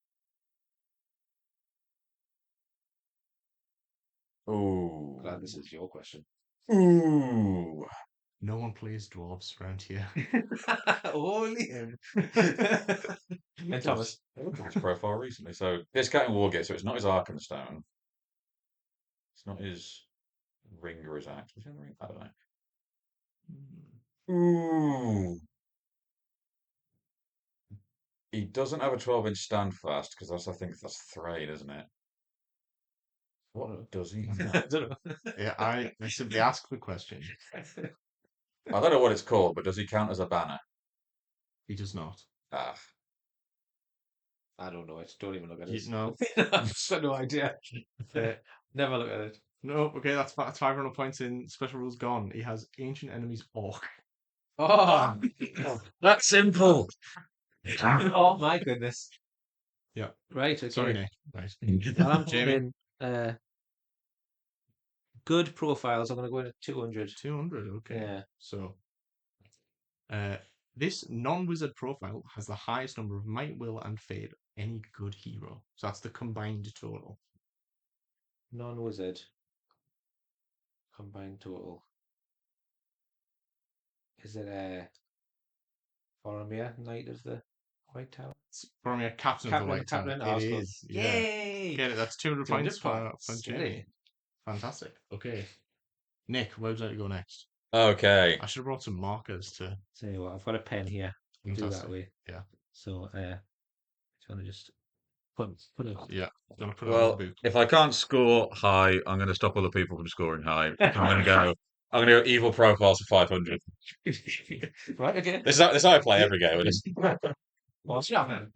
Ooh. Glad this is your question. Ooh. No one plays dwarves around here. Only him. And Thomas. I looked at his profile recently. So discounting war gear. So it's not his Arkenstone. It's not his ring or his axe. Was it a ring? I don't know. Ooh. He doesn't have a 12-inch standfast because I think that's Thrain, isn't it? What does he I have? don't know. Yeah, I simply ask the question. I don't know what it's called, but does he count as a banner? He does not. Ah. I don't know it. Don't even look at You- it. no. I've got no idea. Never look at it. No, okay, that's 500 points in special rules gone. He has Ancient Enemies Orc. Oh, That's simple. oh my goodness. Yeah. Right. Okay. Sorry, Nick. Right. Well, I'm Jamie? putting good profiles. I'm going to go into 200. 200, okay. Yeah. So, this non-wizard profile has the highest number of might, will, and fade of any good hero. So that's the combined total. Non-wizard. Combined total. Is it a Boromir, Knight of the White Tower? It's from your Captain of the White Tower. Oh, It so- is. Yeah. Yay! Okay, that's 200 points 200 for points. Jamie. Fantastic. Okay. Nick, where would you like to go next? Okay. I should have brought some markers to. Tell you what, I've got a pen here. Do Fantastic. that way. Yeah. So, do you want to just put it? Yeah. Do you want to put it on Well, the boot? if I can't score high, I'm going to stop other people from scoring high. I'm going to go evil profiles for 500. Right, okay. This is how I play every game. What's happening?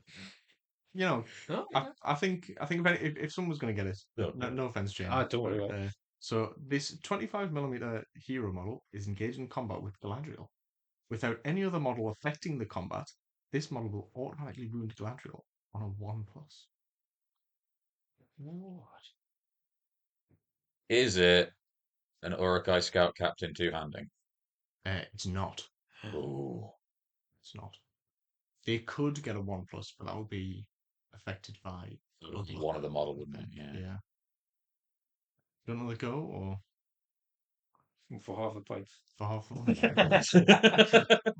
You know, Oh, I think if someone was going to get it, No. no offense, Jamie. don't worry about it. So this 25mm hero model is engaged in combat with Galadriel. Without any other model affecting the combat, this model will automatically wound Galadriel on a 1+. What? Is it an Uruk-hai Scout Captain two-handing? It's not. Ooh. It's not. They could get a 1+, but that would be affected by One of the model, wouldn't it? Yeah. Yeah. Do you want another go or? For half a point. for half. I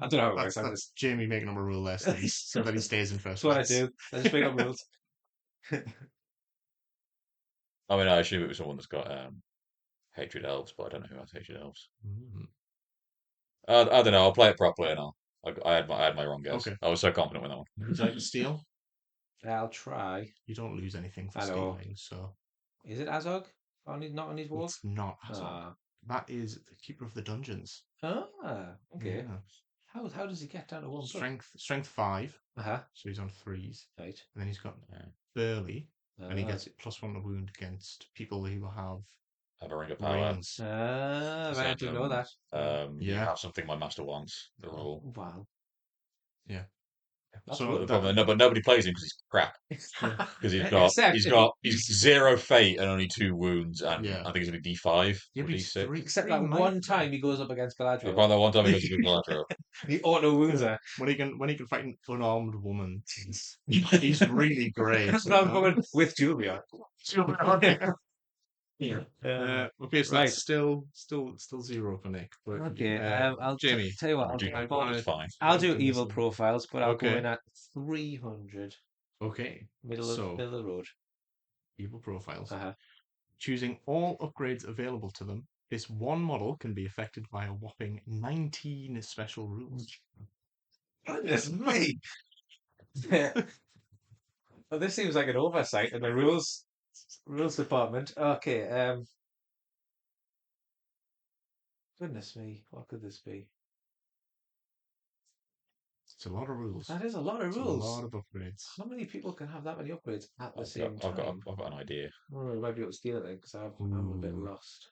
don't know how it works. That's Jamie making up a rule there so that he stays in first That's what I place. do. I just make up rules. I mean, I assume it was someone that's got hatred elves, but I don't know who has hatred elves. Mm. I don't know. I'll play it properly, and I had my wrong guess. Okay. I was so confident with that one. Would you like to steal? I'll try. You don't lose anything for I know. stealing, so Is it Azog? Not on his wall? it's not Azog. Ah. That is the Keeper of the Dungeons. Okay. Yeah. How does he get down to 1+? Strength 5, Uh-huh. so he's on 3s. Right. And then he's got Yeah. Burly, and he Ah, gets +1 to wound against people who have Have a ring of power. rings. right, I didn't know that. You Yeah. have something my master wants. The rule. Wow. Yeah. That's So the that- problem. No, but nobody plays him because he's crap. Because he's zero fate and only 2 wounds, and Yeah. I think he's only D5 Yeah, or but he's D6. Except three that might- one time he goes up against I Galadriel. found that one time he goes to the Galadriel. He auto wounds her. when he can fight an unarmed woman, he's really great. That's what I'm going with Julia. Yeah. Yeah. Okay, so Right. that's still 0 for Nick. But, Okay, I'll Jamie, tell you what. Reducing I'll, board is fine. I'll do Give us evil a- profiles, but I'll go Okay. in at 300, Okay, middle of the road. evil profiles. Uh-huh. Choosing all upgrades available to them, this one model can be affected by a whopping 19 special rules. Goodness me! Well, this seems like an oversight in the rules department. Okay. Goodness me, what could this be? It's a lot of rules. That is a lot of It's rules. a lot of upgrades. How many people can have that many upgrades at the I've same got, time? I've got an idea. Oh, I might be able to steal it then because I'm a bit Ooh. lost.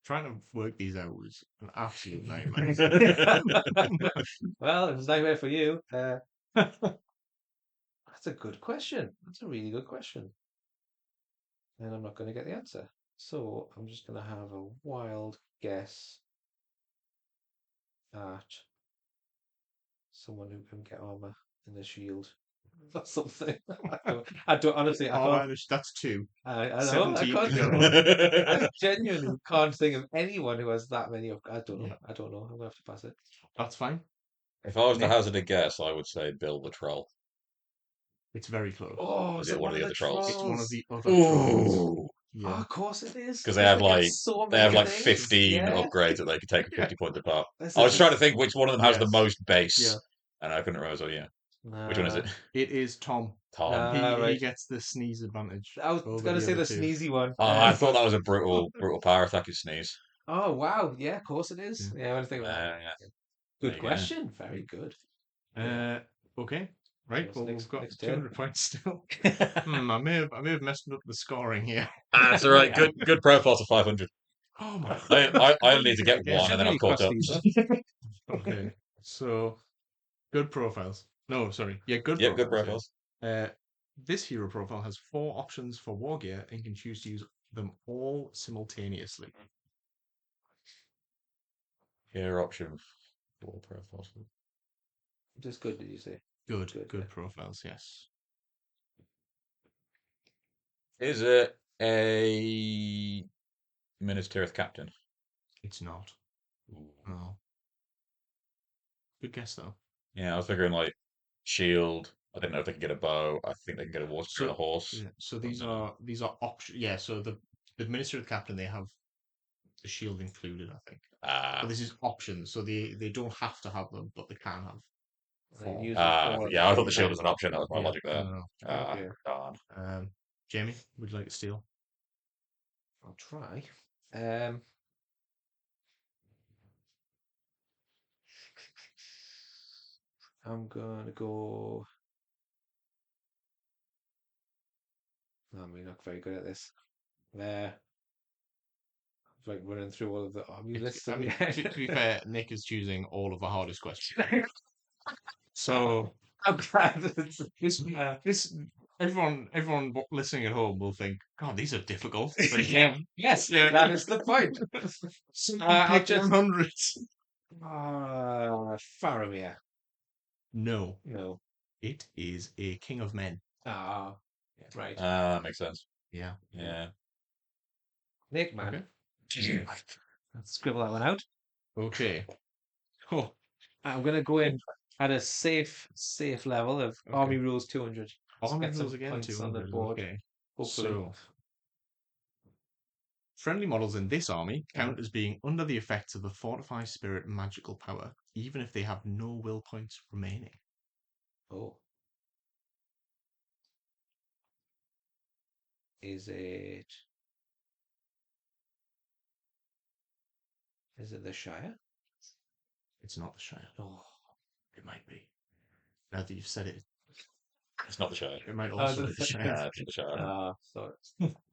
Trying to work these out was an absolute nightmare. Well, it was a nightmare for you. That's a good question. That's a really good question. And I'm not going to get the answer. So I'm just going to have a wild guess at someone who can get armor in the shield or something. I don't honestly. I can't. That's 2. I know. 17. I genuinely can't think of anyone who has that many. I don't know. Yeah. I don't know. I'm gonna have to pass it. That's fine. If I was to Nick? hazard a guess, I would say Bill the Troll. It's very close. Oh, Is it one of the other trolls? It's one of the other trolls. Oh, Yeah. of course it is. 'Cause they have, get like- so They have many like things. 15 Yeah. upgrades that they could take a 50 point apart. This I was is- trying to think which one of them has the Yes. most base. Yeah. And I couldn't remember. So yeah. Which one is it? It is Tom. Tom. He right. gets the sneeze advantage. I was over going to the say the other 2. sneezy one. Oh, I thought that was a brutal power attack. You sneeze. Oh wow! Yeah, of course it is. Yeah, I think about that. Yeah. Good There you go. question. Very good. Okay. Right. What's Well, next- we've got next turn? 200 points still. I may have messed up the scoring here. That's all right. Good profile to 500. Oh my. I only need to get Yeah, one, and then I'm really caught cross up. these Okay. So, good profiles. No, sorry. Yeah, good. Yeah, good profiles, profiles. This hero profile has 4 options for war gear and can choose to use them all simultaneously. Here, option 4 profiles. Just good, did you say? Good Good, yeah. profiles. Yes. Is it a Minas Tirith captain? It's not. No. Good guess though. Yeah, I was figuring like shield. I didn't know if they could get a bow. I think they can get a war spear and a horse. Yeah. So these are options. Yeah. So the Minister of the Captain, they have the shield included, I think. But this is options, so they don't have to have them, but they can have. They use it for- yeah, I thought the shield was an option. That was my Yeah, logic there. no, Okay. Darn. Jamie, would you like to steal? I'll try. I'm gonna go. I'm not very good at this. Like running through all of the army lists. I mean, to be fair, Nick is choosing all of the hardest questions. So I'm glad. this everyone listening at home will think, God, these are difficult. But Yes, Yeah. that is the point. I'll just- 100. Faramir. No, No. it is a King of Men. Ah, right. Makes sense. Yeah. Yeah. Nick, man. Okay. Let's scribble that one out. Okay. Oh, I'm gonna go in at a safe level of Okay. Army Rules 200. Let's Army get rules some again, points on the 200. board. Okay. Hopefully. So, friendly models in this army count as being under the effects of the Fortify Spirit magical power, even if they have no will points remaining. Oh. Is it the Shire? It's not the Shire. Oh. It might be. Now that you've said it, It's not the Shire. it might Oh, also the be the Shire. Shire. Yeah, it's the Shire. Sorry.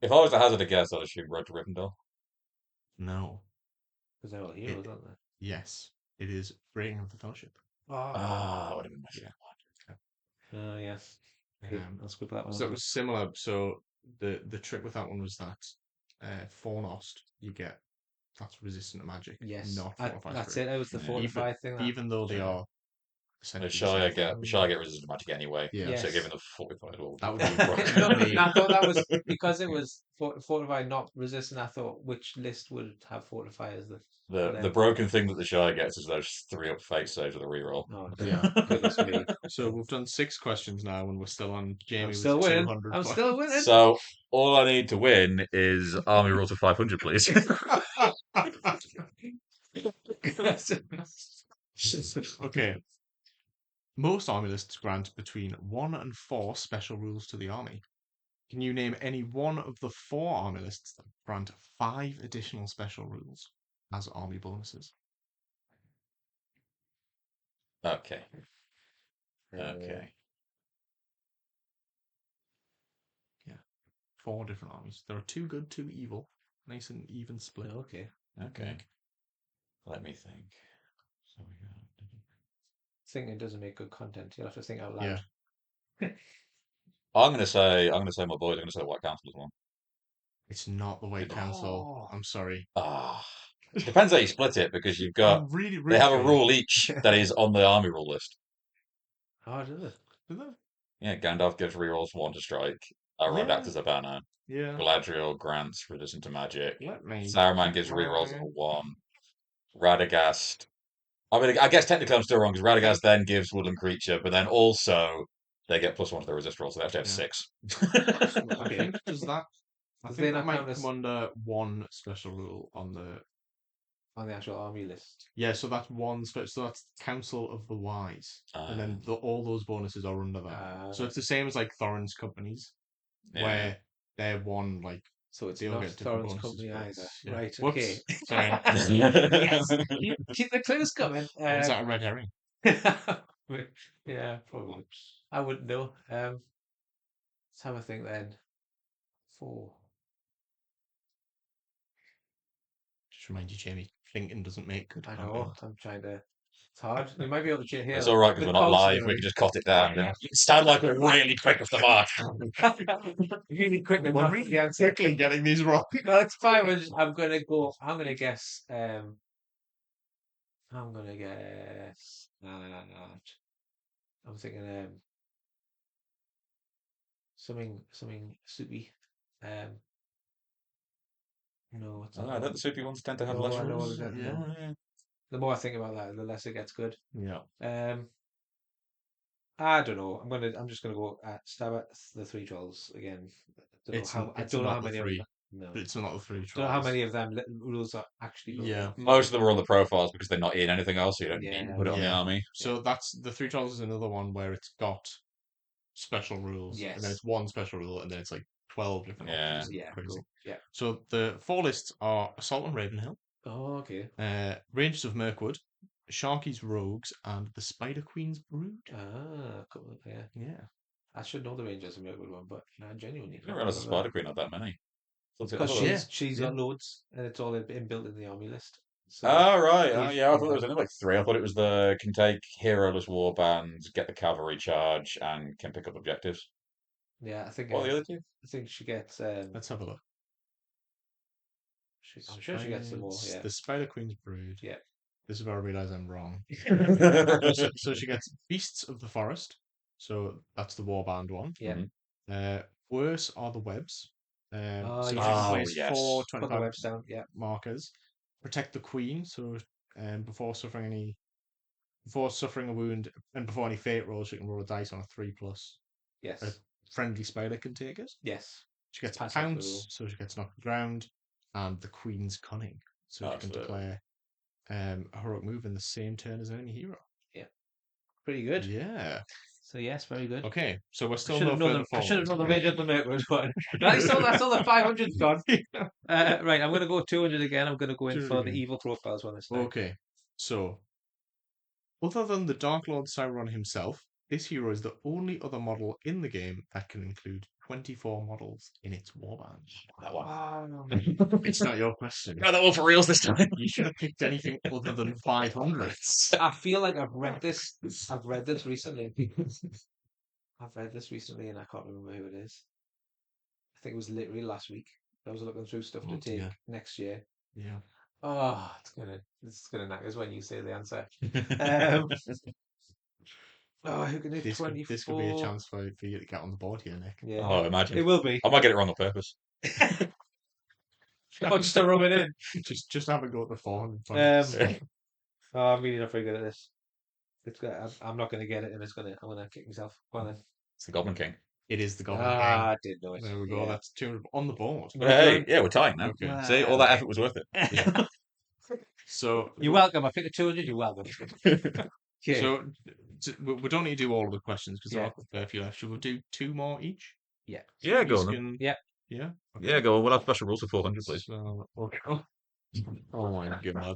If I was to hazard a guess, I'd assume Road to Rivendell. No. Because they're all heroes, aren't they? Yes. It is Breaking of the Fellowship. Ah, that would have been my Yeah. Oh, yes. Okay, Um, I'll scribble that one. So it up. was similar. So the trick with that one was that Fornost, you get that's resistant to magic. Yes, Not Fortify that's Spirit. it. It was the Yeah. fortify thing. Even though they Shire. are The essentially the Shire same get thing. the Shire get resistant to magic anyway. Yeah. Yes. So given the fortified, well, That would be No, broken. I thought that was because it was fortify, not resistant. I thought which list would have fortify as the the broken thing that the Shire gets is those 3-up fate saves with a reroll. Oh, Yeah. goodness me. So we've done 6 questions now, and we're still on Jamie I'm with still winning. 200 I'm points. still winning. So all I need to win is Army Rules of 500, please. Okay. Most army lists grant between 1 and 4 special rules to the army. Can you name any one of the 4 army lists that grant 5 additional special rules as army bonuses? Okay. Okay. 4 different armies. There are 2 good, 2 evil. Nice and even split. Okay. Okay. Let me think. So we got. Thinking doesn't make good content. You'll have to think out loud. Yeah. I'm gonna say my boys. I'm gonna say White Council as well. It's not the White Council. I'm sorry. Ah, depends how you split it because you've got I'm really, they have a sure. rule each that is on the army rule list. Oh, does it? Is that? Yeah, Gandalf gives rerolls for 1 to strike. Elrond acts as a banner. Yeah. Galadriel grants resistant to magic. Let me. Saruman gives rerolls for 1. Radagast. I mean, I guess technically I'm still wrong because Radagast then gives woodland creature, but then also they get +1 to their resist roll, so they actually have Yeah. 6. I think does that. I Does think they that not might count as- come under 1 special rule on the. On the actual army list. Yeah, so that's 1 special. So that's Council of the Wise, and then all those bonuses are under that. So it's the same as like Thorin's companies, Yeah. where they're 1 like. So it's They all not get different Thorin's bonuses, company but either. yeah. Right, Whoops. okay. Sorry. Keep the clues coming. Is that a red herring? Yeah, probably. I wouldn't know. Let's have a think then. 4. Just remind you, Jamie, thinking doesn't make good I content. know. I'm trying to. It's hard. You might be able to hear. It's all right because the we're not pulse live. there. We can just cut it down. Yeah. Sound like we're really quick off the mark. Really quick. We're really quickly getting these wrong. No, it's fine. I'm gonna go. I'm gonna guess. I'm gonna guess. I'm thinking. Something soupy. No, it's not. I know the soupy ones tend to have No, less I know rules. that- Yeah, no. yeah. The more I think about that, the less it gets good. Yeah. I don't know. I'm just gonna go stab at the 3 trolls again. I don't know how many. Three. No. But it's not the 3 Don't know how trolls. many of them rules are actually. Yeah. Most of them are on the profiles because they're not in anything else, so you don't need to Yeah. put it on the Yeah. army. So that's the 3 trolls is another one where it's got special rules, and then Yes. it's 1 special rule, and then it's like 12 different Yeah. options. Yeah. Crazy. Cool. Yeah. So the 4 lists are Assault on Ravenhill, Oh, okay. Rangers of Mirkwood, Sharky's Rogues, and the Spider Queen's Brood. Cool. Yeah. Yeah. I should know the Rangers and Mirkwood one, but I genuinely I didn't realize the Spider Queen had that many. Because Yeah, she's yeah. got loads, and it's all inbuilt in the army list. So Oh, right. Oh, if- yeah, I thought there was only like 3. I thought it was the can take heroless warbands, get the cavalry charge, and can pick up objectives. yeah, I think What are the other 2? I think she gets. Let's have a look. I'm sure she gets them all. It's Yeah. The Spider Queen's Brood. Yeah. This is where I realise I'm wrong. Yeah. So she gets Beasts of the Forest. So that's the warband one. Yeah. Mhm. Worse are the Webs. So you yes. can Oh, place yes. four Put the 25 webs down. Yeah. markers. Protect the queen. So before suffering a wound and before any fate rolls, you can roll a dice on a 3+. Yes. A friendly spider can take it. Yes. She gets Pass off the pounce, rule. so she gets knocked to the ground, and the queen's cunning, so she can Absolutely. declare a heroic move in the same turn as enemy hero. Pretty good. Yeah. So yes, very good. Okay, so we're I still should no have known further I should have known forward. the major the mate was but that's all the 500's gone. Right, I'm gonna go 200 again. I'm gonna go in 200 for the again. evil profiles one this time. Okay, so other than the Dark Lord Sauron himself, this hero is the only other model in the game that can include 24 models in its warband. That one. Wow. It's not your question. Got that one for reals this time. You should have picked anything other than 500s. I feel like I've read this. I've read this recently. I've read this recently, and I can't remember who it is. I think it was literally last week. I was looking through stuff to Oh, take dear. next year. Yeah. Oh, it's gonna knack us when you say the answer. Um, who can do This could 24? be a chance for you to get on the board here, Nick. Yeah, Oh, imagine. it will be. I might get it wrong on purpose. Oh, just to rub it in. Just have a go at the 400 Um, oh, I'm really not very good at this. I'm not going to get it, and I'm gonna kick myself. Go on then. It's the Goblin King. It is the Goblin Ah, I did know it. King. There we go. Yeah. That's 200 on the board. But hey, yeah, we're tying now. Okay. See, all that effort was worth it. Yeah. So You're welcome. I picked a 200. You're welcome. Okay. So we don't need to do all of the questions because Yeah. there are a few left. Should we do 2 more each? Yeah. Yeah, go Each on. can- Yeah. Yeah. Yeah, go on. We'll have special rules for 400, please. So, okay. Oh my god.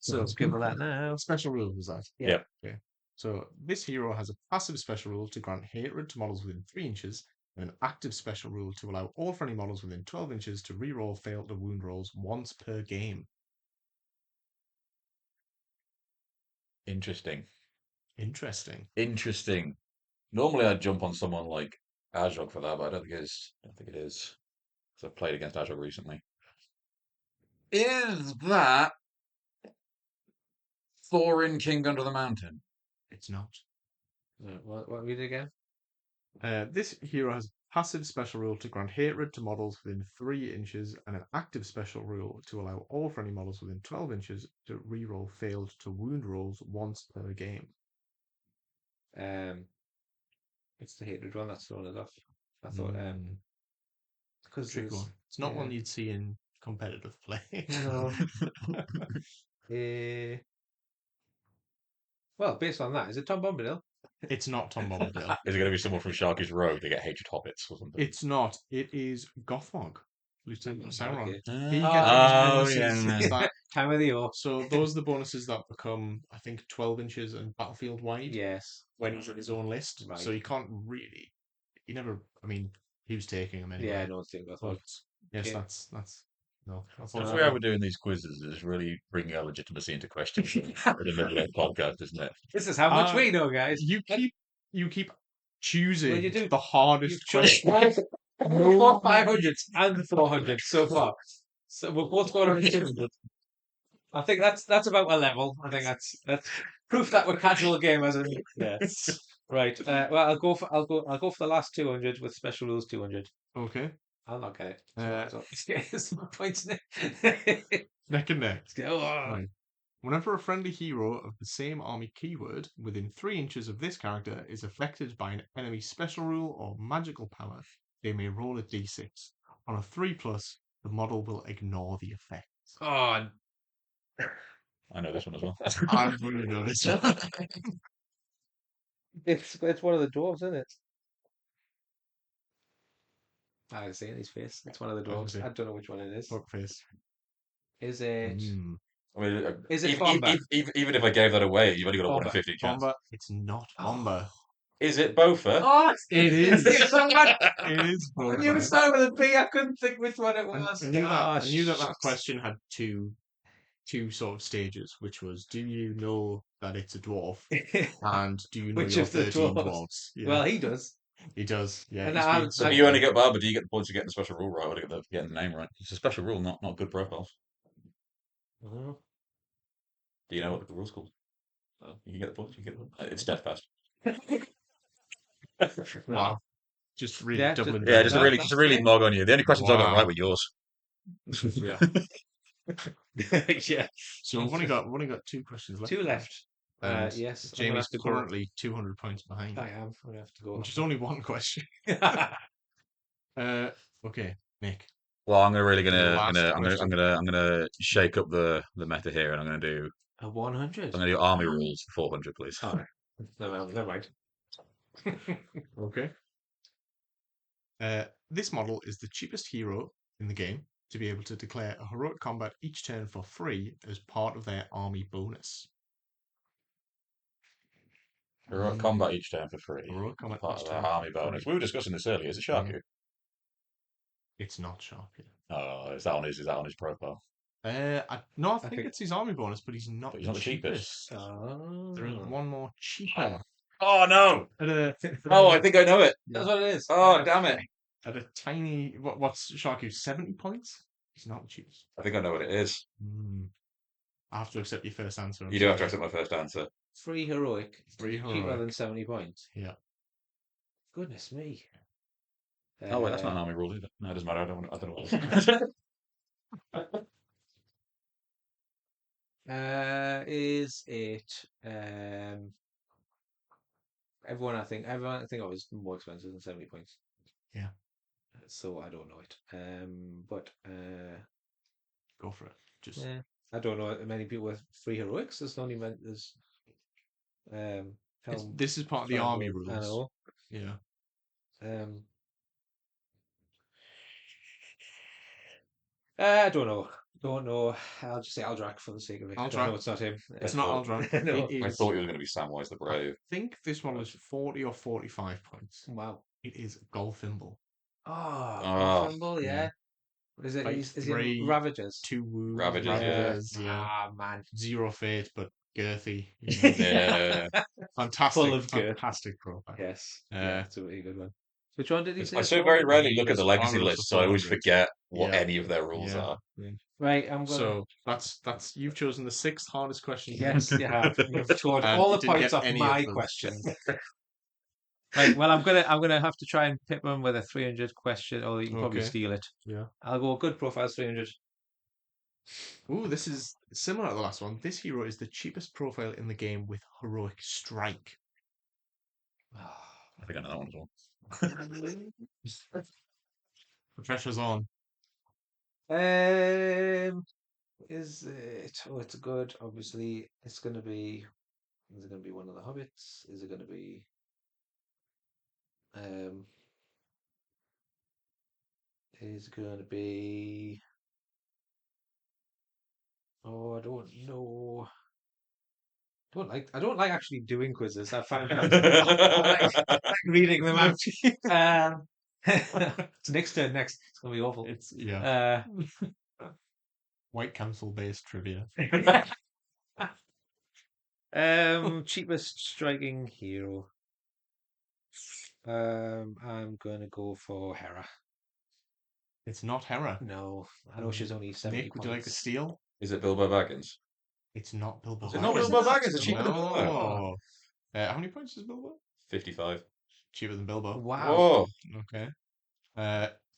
So Let's give her that now. special rule was that? Yeah. Yep. Okay. So this hero has a passive special rule to grant hatred to models within 3 inches, and an active special rule to allow all friendly models within 12 inches to reroll failed to wound rolls once per game. Interesting. Interesting. Normally, I'd jump on someone like Azog for that, but I don't think it is. Because I've played against Azog recently. Is that Thorin King Under the Mountain? It's not. What read it again? This hero has a passive special rule to grant hatred to models within 3 inches, and an active special rule to allow all friendly models within 12 inches to reroll failed to wound rolls once per game. It's the hatred one that's thrown it off. I thought because Tricky one. It's not one you'd see in competitive play. No. Well, based on that, is it Tom Bombadil? It's not Tom Bombadil. Is it going to be someone from Sharky's Road to get hated hobbits or something? It's not. It is Gothmog, Lieutenant Sauron. Okay. He Oh, gets bonuses yeah. that- Time of the year. so those are the bonuses that become, I think, 12 inches and battlefield wide Yes. when he's on his own list. Right. So he can't really. He never. I mean, he was taking them anyway. Yeah, no one's thinking But about yes, Okay. that's no. That's That's not the way we're doing these quizzes is really bringing our legitimacy into question in the middle of the podcast, isn't it? This is how much Ah, we know, guys. You keep choosing Well, you do. the hardest You've chosen question. both 500s and 400 so far. So we're both going on 200. I think that's about a level. I think that's proof that we're casual gamers. And yeah. Right. Well, I'll go for the last 200 with special rules 200. Okay. I'll not get it. Uh, It's my points. Neck and neck. Go on. Right. Whenever a friendly hero of the same army keyword within 3 inches of this character is affected by an enemy special rule or magical power, they may roll a d6. On a 3+, the model will ignore the effect. Oh, I know this one as well. I really know this. it's one of the dwarves, isn't it? I can see it in his face. It's one of the I can dwarves. see. I don't know which one it is. Fuckface. Is it? I mean, Is it even, Bomba? even if I gave that away, you've only got a 1 in Bomba. 50 chance. Bomba. It's not Bomba. Is it Bofa? Oh, It is. it's so much. It is I knew it Bomba. started with a B. I couldn't think which one it I was. knew that. Oh, I knew that shucks. question had two sort of stages, which was, do you know that it's a dwarf, and do you know Which your of the 13 dwarves? dwarves? Yeah, Well, he does. he does. Yeah, And he's I- been- So do you only get Barber? Do you get the points for getting the special rule right, or do you get the getting the name right? It's a special rule, not good profiles. Mhm. Do you know what the rule's called? You can get the points. You get them. It's steadfast. Wow. Just really Yeah, doubling Yeah, down. just that- a really, that's just a really fair. mug on you. The only questions I got Wow. right were yours. Yeah. Yeah. So we've only got 2 questions left. Two left. And Yes, I'm gonna Jamie's have to go. currently 200 points behind, I am. I'm gonna have to go. which is only one question. Okay, Nick. Well, I'm really The last I'm gonna shake up the meta here, and I'm gonna do A 100. I'm gonna do army rules for 400, please. All right. Never mind. Okay. This model is the cheapest hero in the game to be able to declare a heroic combat each turn for free as part of their army bonus. Heroic combat each turn for free. Heroic combat Part each of turn the for army bonus. free. We were discussing this earlier. Is it Sharku? It's not Sharpie. Oh, is that on his profile? No, I think think- it's his army bonus, but he's not But he's not the cheapest. Oh. There is one more cheaper. Oh no! At a, Oh, I think I know it. That's what it is. Oh, damn it! at a tiny what's Sharku, 70 points? He's not the cheapest. I think I know what it is. I have to accept your first answer. I'm You do have to sorry. accept my first answer. Free heroic. Free Cheaper heroic. than 70 points. Yeah. Goodness me. Oh wait, that's not an army rule either. No, it doesn't matter. I don't know what it is. Is it everyone I think oh is more expensive than 70 points. Yeah. So I don't know it. But Go for it. Just yeah, I don't know many people with free heroics. There's only there's this is part of the Fine, army well, I rules. know. Yeah. I don't know. Don't know. I'll just say Aldrak for the sake of it. I don't Aldrak? know it's not him. It's not thought- Aldrak. No. It I is, thought it was going to be Samwise the Brave. I think this one was 40 or 45 points. Wow. It is Golfimble. Oh, Oh, Thimble, yeah. yeah. Is it? Like Is he three- in Ravagers? 2 wounds. Ravagers, Ravagers, yeah. Ah, man. 0 fate, but girthy. you know. Yeah. Fantastic. Full of girth. Fantastic profile. Yes. Uh, Yeah, it's a really good one. Which one did he say? I so it's very called? rarely look at the It's legacy army rules list, for so I always 400. forget what Yeah. any of their rules Yeah. are. Right, I'm going So that's you've chosen the 6th hardest question. Yes, you have. You've scored And all you the didn't points get off any my of them. questions. Right, well, I'm gonna have to try and pip him with a 300 question, or you can probably Okay. steal it. Yeah. I'll go good profiles 300. Ooh, this is similar to the last one. This hero is the cheapest profile in the game with heroic strike. I think I know that one as well. The pressure's on. Is it? Oh, it's good. Obviously, it's gonna be. Is it gonna be one of the hobbits? Is it gonna be? Is it gonna be? Oh, I don't know. I don't like actually doing quizzes. I find I like reading them out. It's Nick's turn next. It's gonna be awful. It's yeah. Uh, White Council based trivia. cheapest striking hero. I'm gonna go for Hera. It's not Hera. No, I know she's only 70 Nick, would you like to points. steal? Is it Bilbo Baggins? It's not Bilbo. Is it not Baggins. Bilbo Baggins? It's cheaper than No. Bilbo. How many points is Bilbo? 55. Cheaper than Bilbo. Wow. Oh, Okay.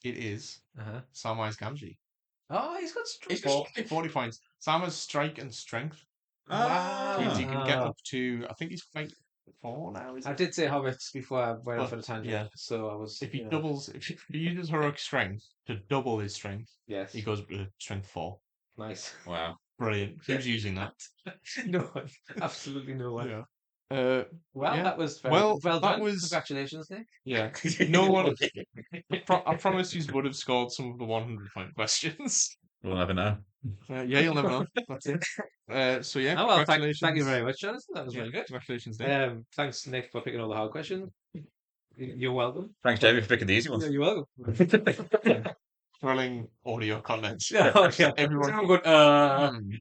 It is Uh-huh. Samwise Gamgee. Oh, he's got strength. He's got 40 points. Samwise strike and strength means he Ah. can get up to. I think he's fight 4 now. Is I it? did say hobbits before I went off But, on a tangent, yeah. so I was. If he you know, doubles, if he uses heroic strength to double his strength, yes, he goes to strength 4. nice. Wow. Brilliant. Who's using that? No one, absolutely no one. Yeah. Well, Yeah. that was very Well, well that done. was- Congratulations, Nick. Yeah. No one. I promise you would have scored some of the 100-point questions. We'll never know. Yeah, you'll never know. That's it. So yeah, Oh well, thank congratulations. you very much, Jonathan. That was Yeah, very good. Congratulations, Nick. Thanks, Nick, for picking all the hard questions. You're welcome. Thanks, Jamie, for picking the easy ones. You're welcome. Thrilling audio content. Oh, yeah. Everyone. Everyone going,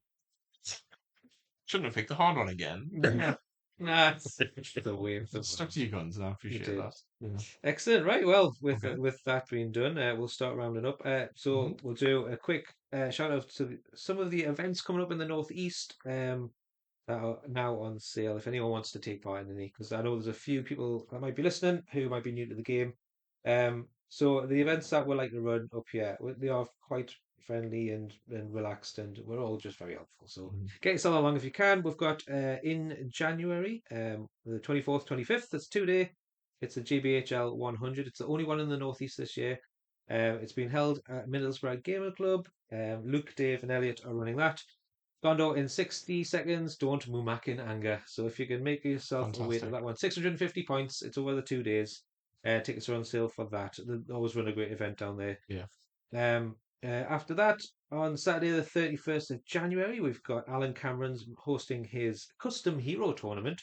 Shouldn't have picked the hard one again. Nah, it's the way. Stuck to your guns, and I appreciate did. that. Yeah. Excellent. Right. Well, Okay. with that being done, we'll start rounding up. So Mhm. we'll do a quick shout out to some of the events coming up in the northeast that are now on sale. If anyone wants to take part in any, because I know there's a few people that might be listening who might be new to the game. So the events that we like to run up here, they are quite friendly and relaxed, and we're all just very helpful. So get yourself along if you can. We've got in January, the 24th, 25th. That's 2 day. It's a GBHL 100. It's the only one in the Northeast this year. It's been held at Middlesbrough Gamer Club. Luke, Dave, and Elliot are running that. Gondo in 60 seconds. Don't mumak in anger. So if you can make yourself a way to Fantastic. that one, 650 points. It's over the 2 days. Tickets are on sale for that. They always run a great event down there. Yeah. After that, on Saturday the 31st of January, we've got Alan Cameron's hosting his custom hero tournament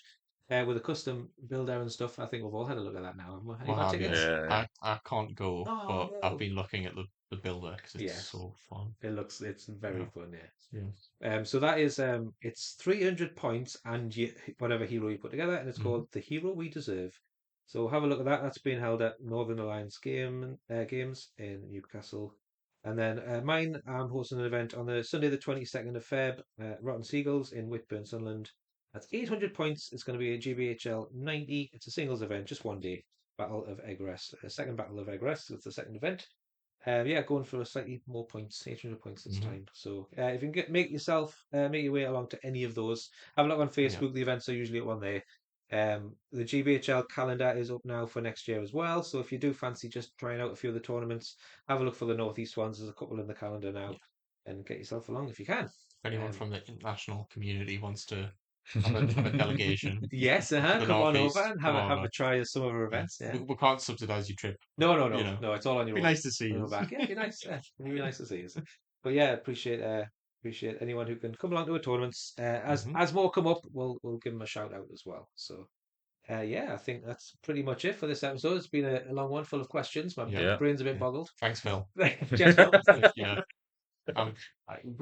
with a custom builder and stuff. I think we've all had a look at that now. Have you Well, got have you? tickets? Yeah. I can't go, Oh, but no. I've been looking at the builder because it's Yes. so fun. It's very Yeah. fun, yeah. Yeah. So that is it's 300 points and whatever hero you put together, and it's Mhm. called The Hero We Deserve. So have a look at that. That's being held at Northern Alliance Games in Newcastle. And then mine, I'm hosting an event on the Sunday, the 22nd of Feb, Rotten Seagulls in Whitburn, Sunderland. That's 800 points. It's going to be a GBHL 90. It's a singles event, just 1 day. Battle of Egress, second Battle of Egress. It's the second event. Yeah, going for slightly more points, 800 points this Mhm. time. So if you can make your way along to any of those, have a look on Facebook. The events are usually at one there. The GBHL calendar is up now for next year as well. So if you do fancy just trying out a few of the tournaments, have a look for the Northeast ones. There's a couple in the calendar now, Yeah. and get yourself along if you can. If anyone Um, from the international community wants to have a delegation, Yes, the come on Northeast, over and come have a over. try at some of our Yeah. events. Yeah. We can't subsidize your trip. No, You know, no. It's all on your be own. nice to see On you. your back. Yeah, it'd be nice. Yeah, it'd be nice to see us. But yeah, appreciate anyone who can come along to our tournaments. Mhm. As more come up, we'll give them a shout out as well. So yeah, I think that's pretty much it for this episode. It's been a long one full of questions. My Yeah. brain's a bit Yeah. boggled. Thanks, Phil. Cheers, Phil. Yeah.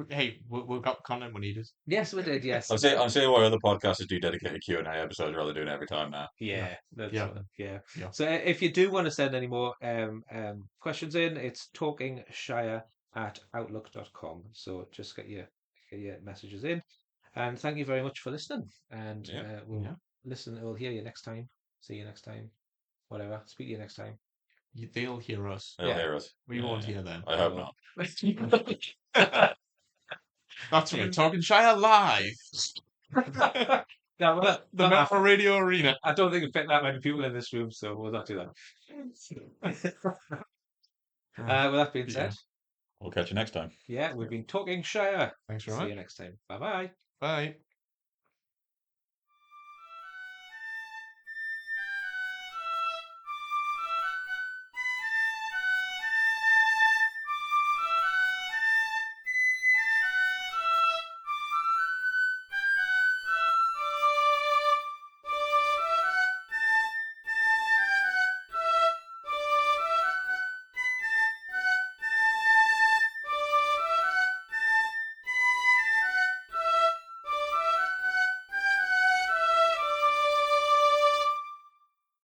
Hey, we got content we needed. Yes, we did. Yes. I'm seeing why other podcasters do dedicated Q&A episodes rather than doing it every time now. Yeah, that's Yeah. yeah. Yeah. So if you do want to send any more questions in, it's talkingshire@outlook.com. So just get your messages in. And thank you very much for listening. And Yeah. we'll hear you next time. See you next time. Whatever. Speak to you next time. They'll hear us. They'll Yeah. hear us. We Yeah, won't yeah. hear them. I hope Well. not. That's right. Talking Shire live. No, well, The Metro Radio Arena. I don't think it fit that many people in this room, so we'll not do that. With that being said, We'll catch you next time. yeah, we've been talking Shire. Thanks very See much. you next time. Bye bye. Bye.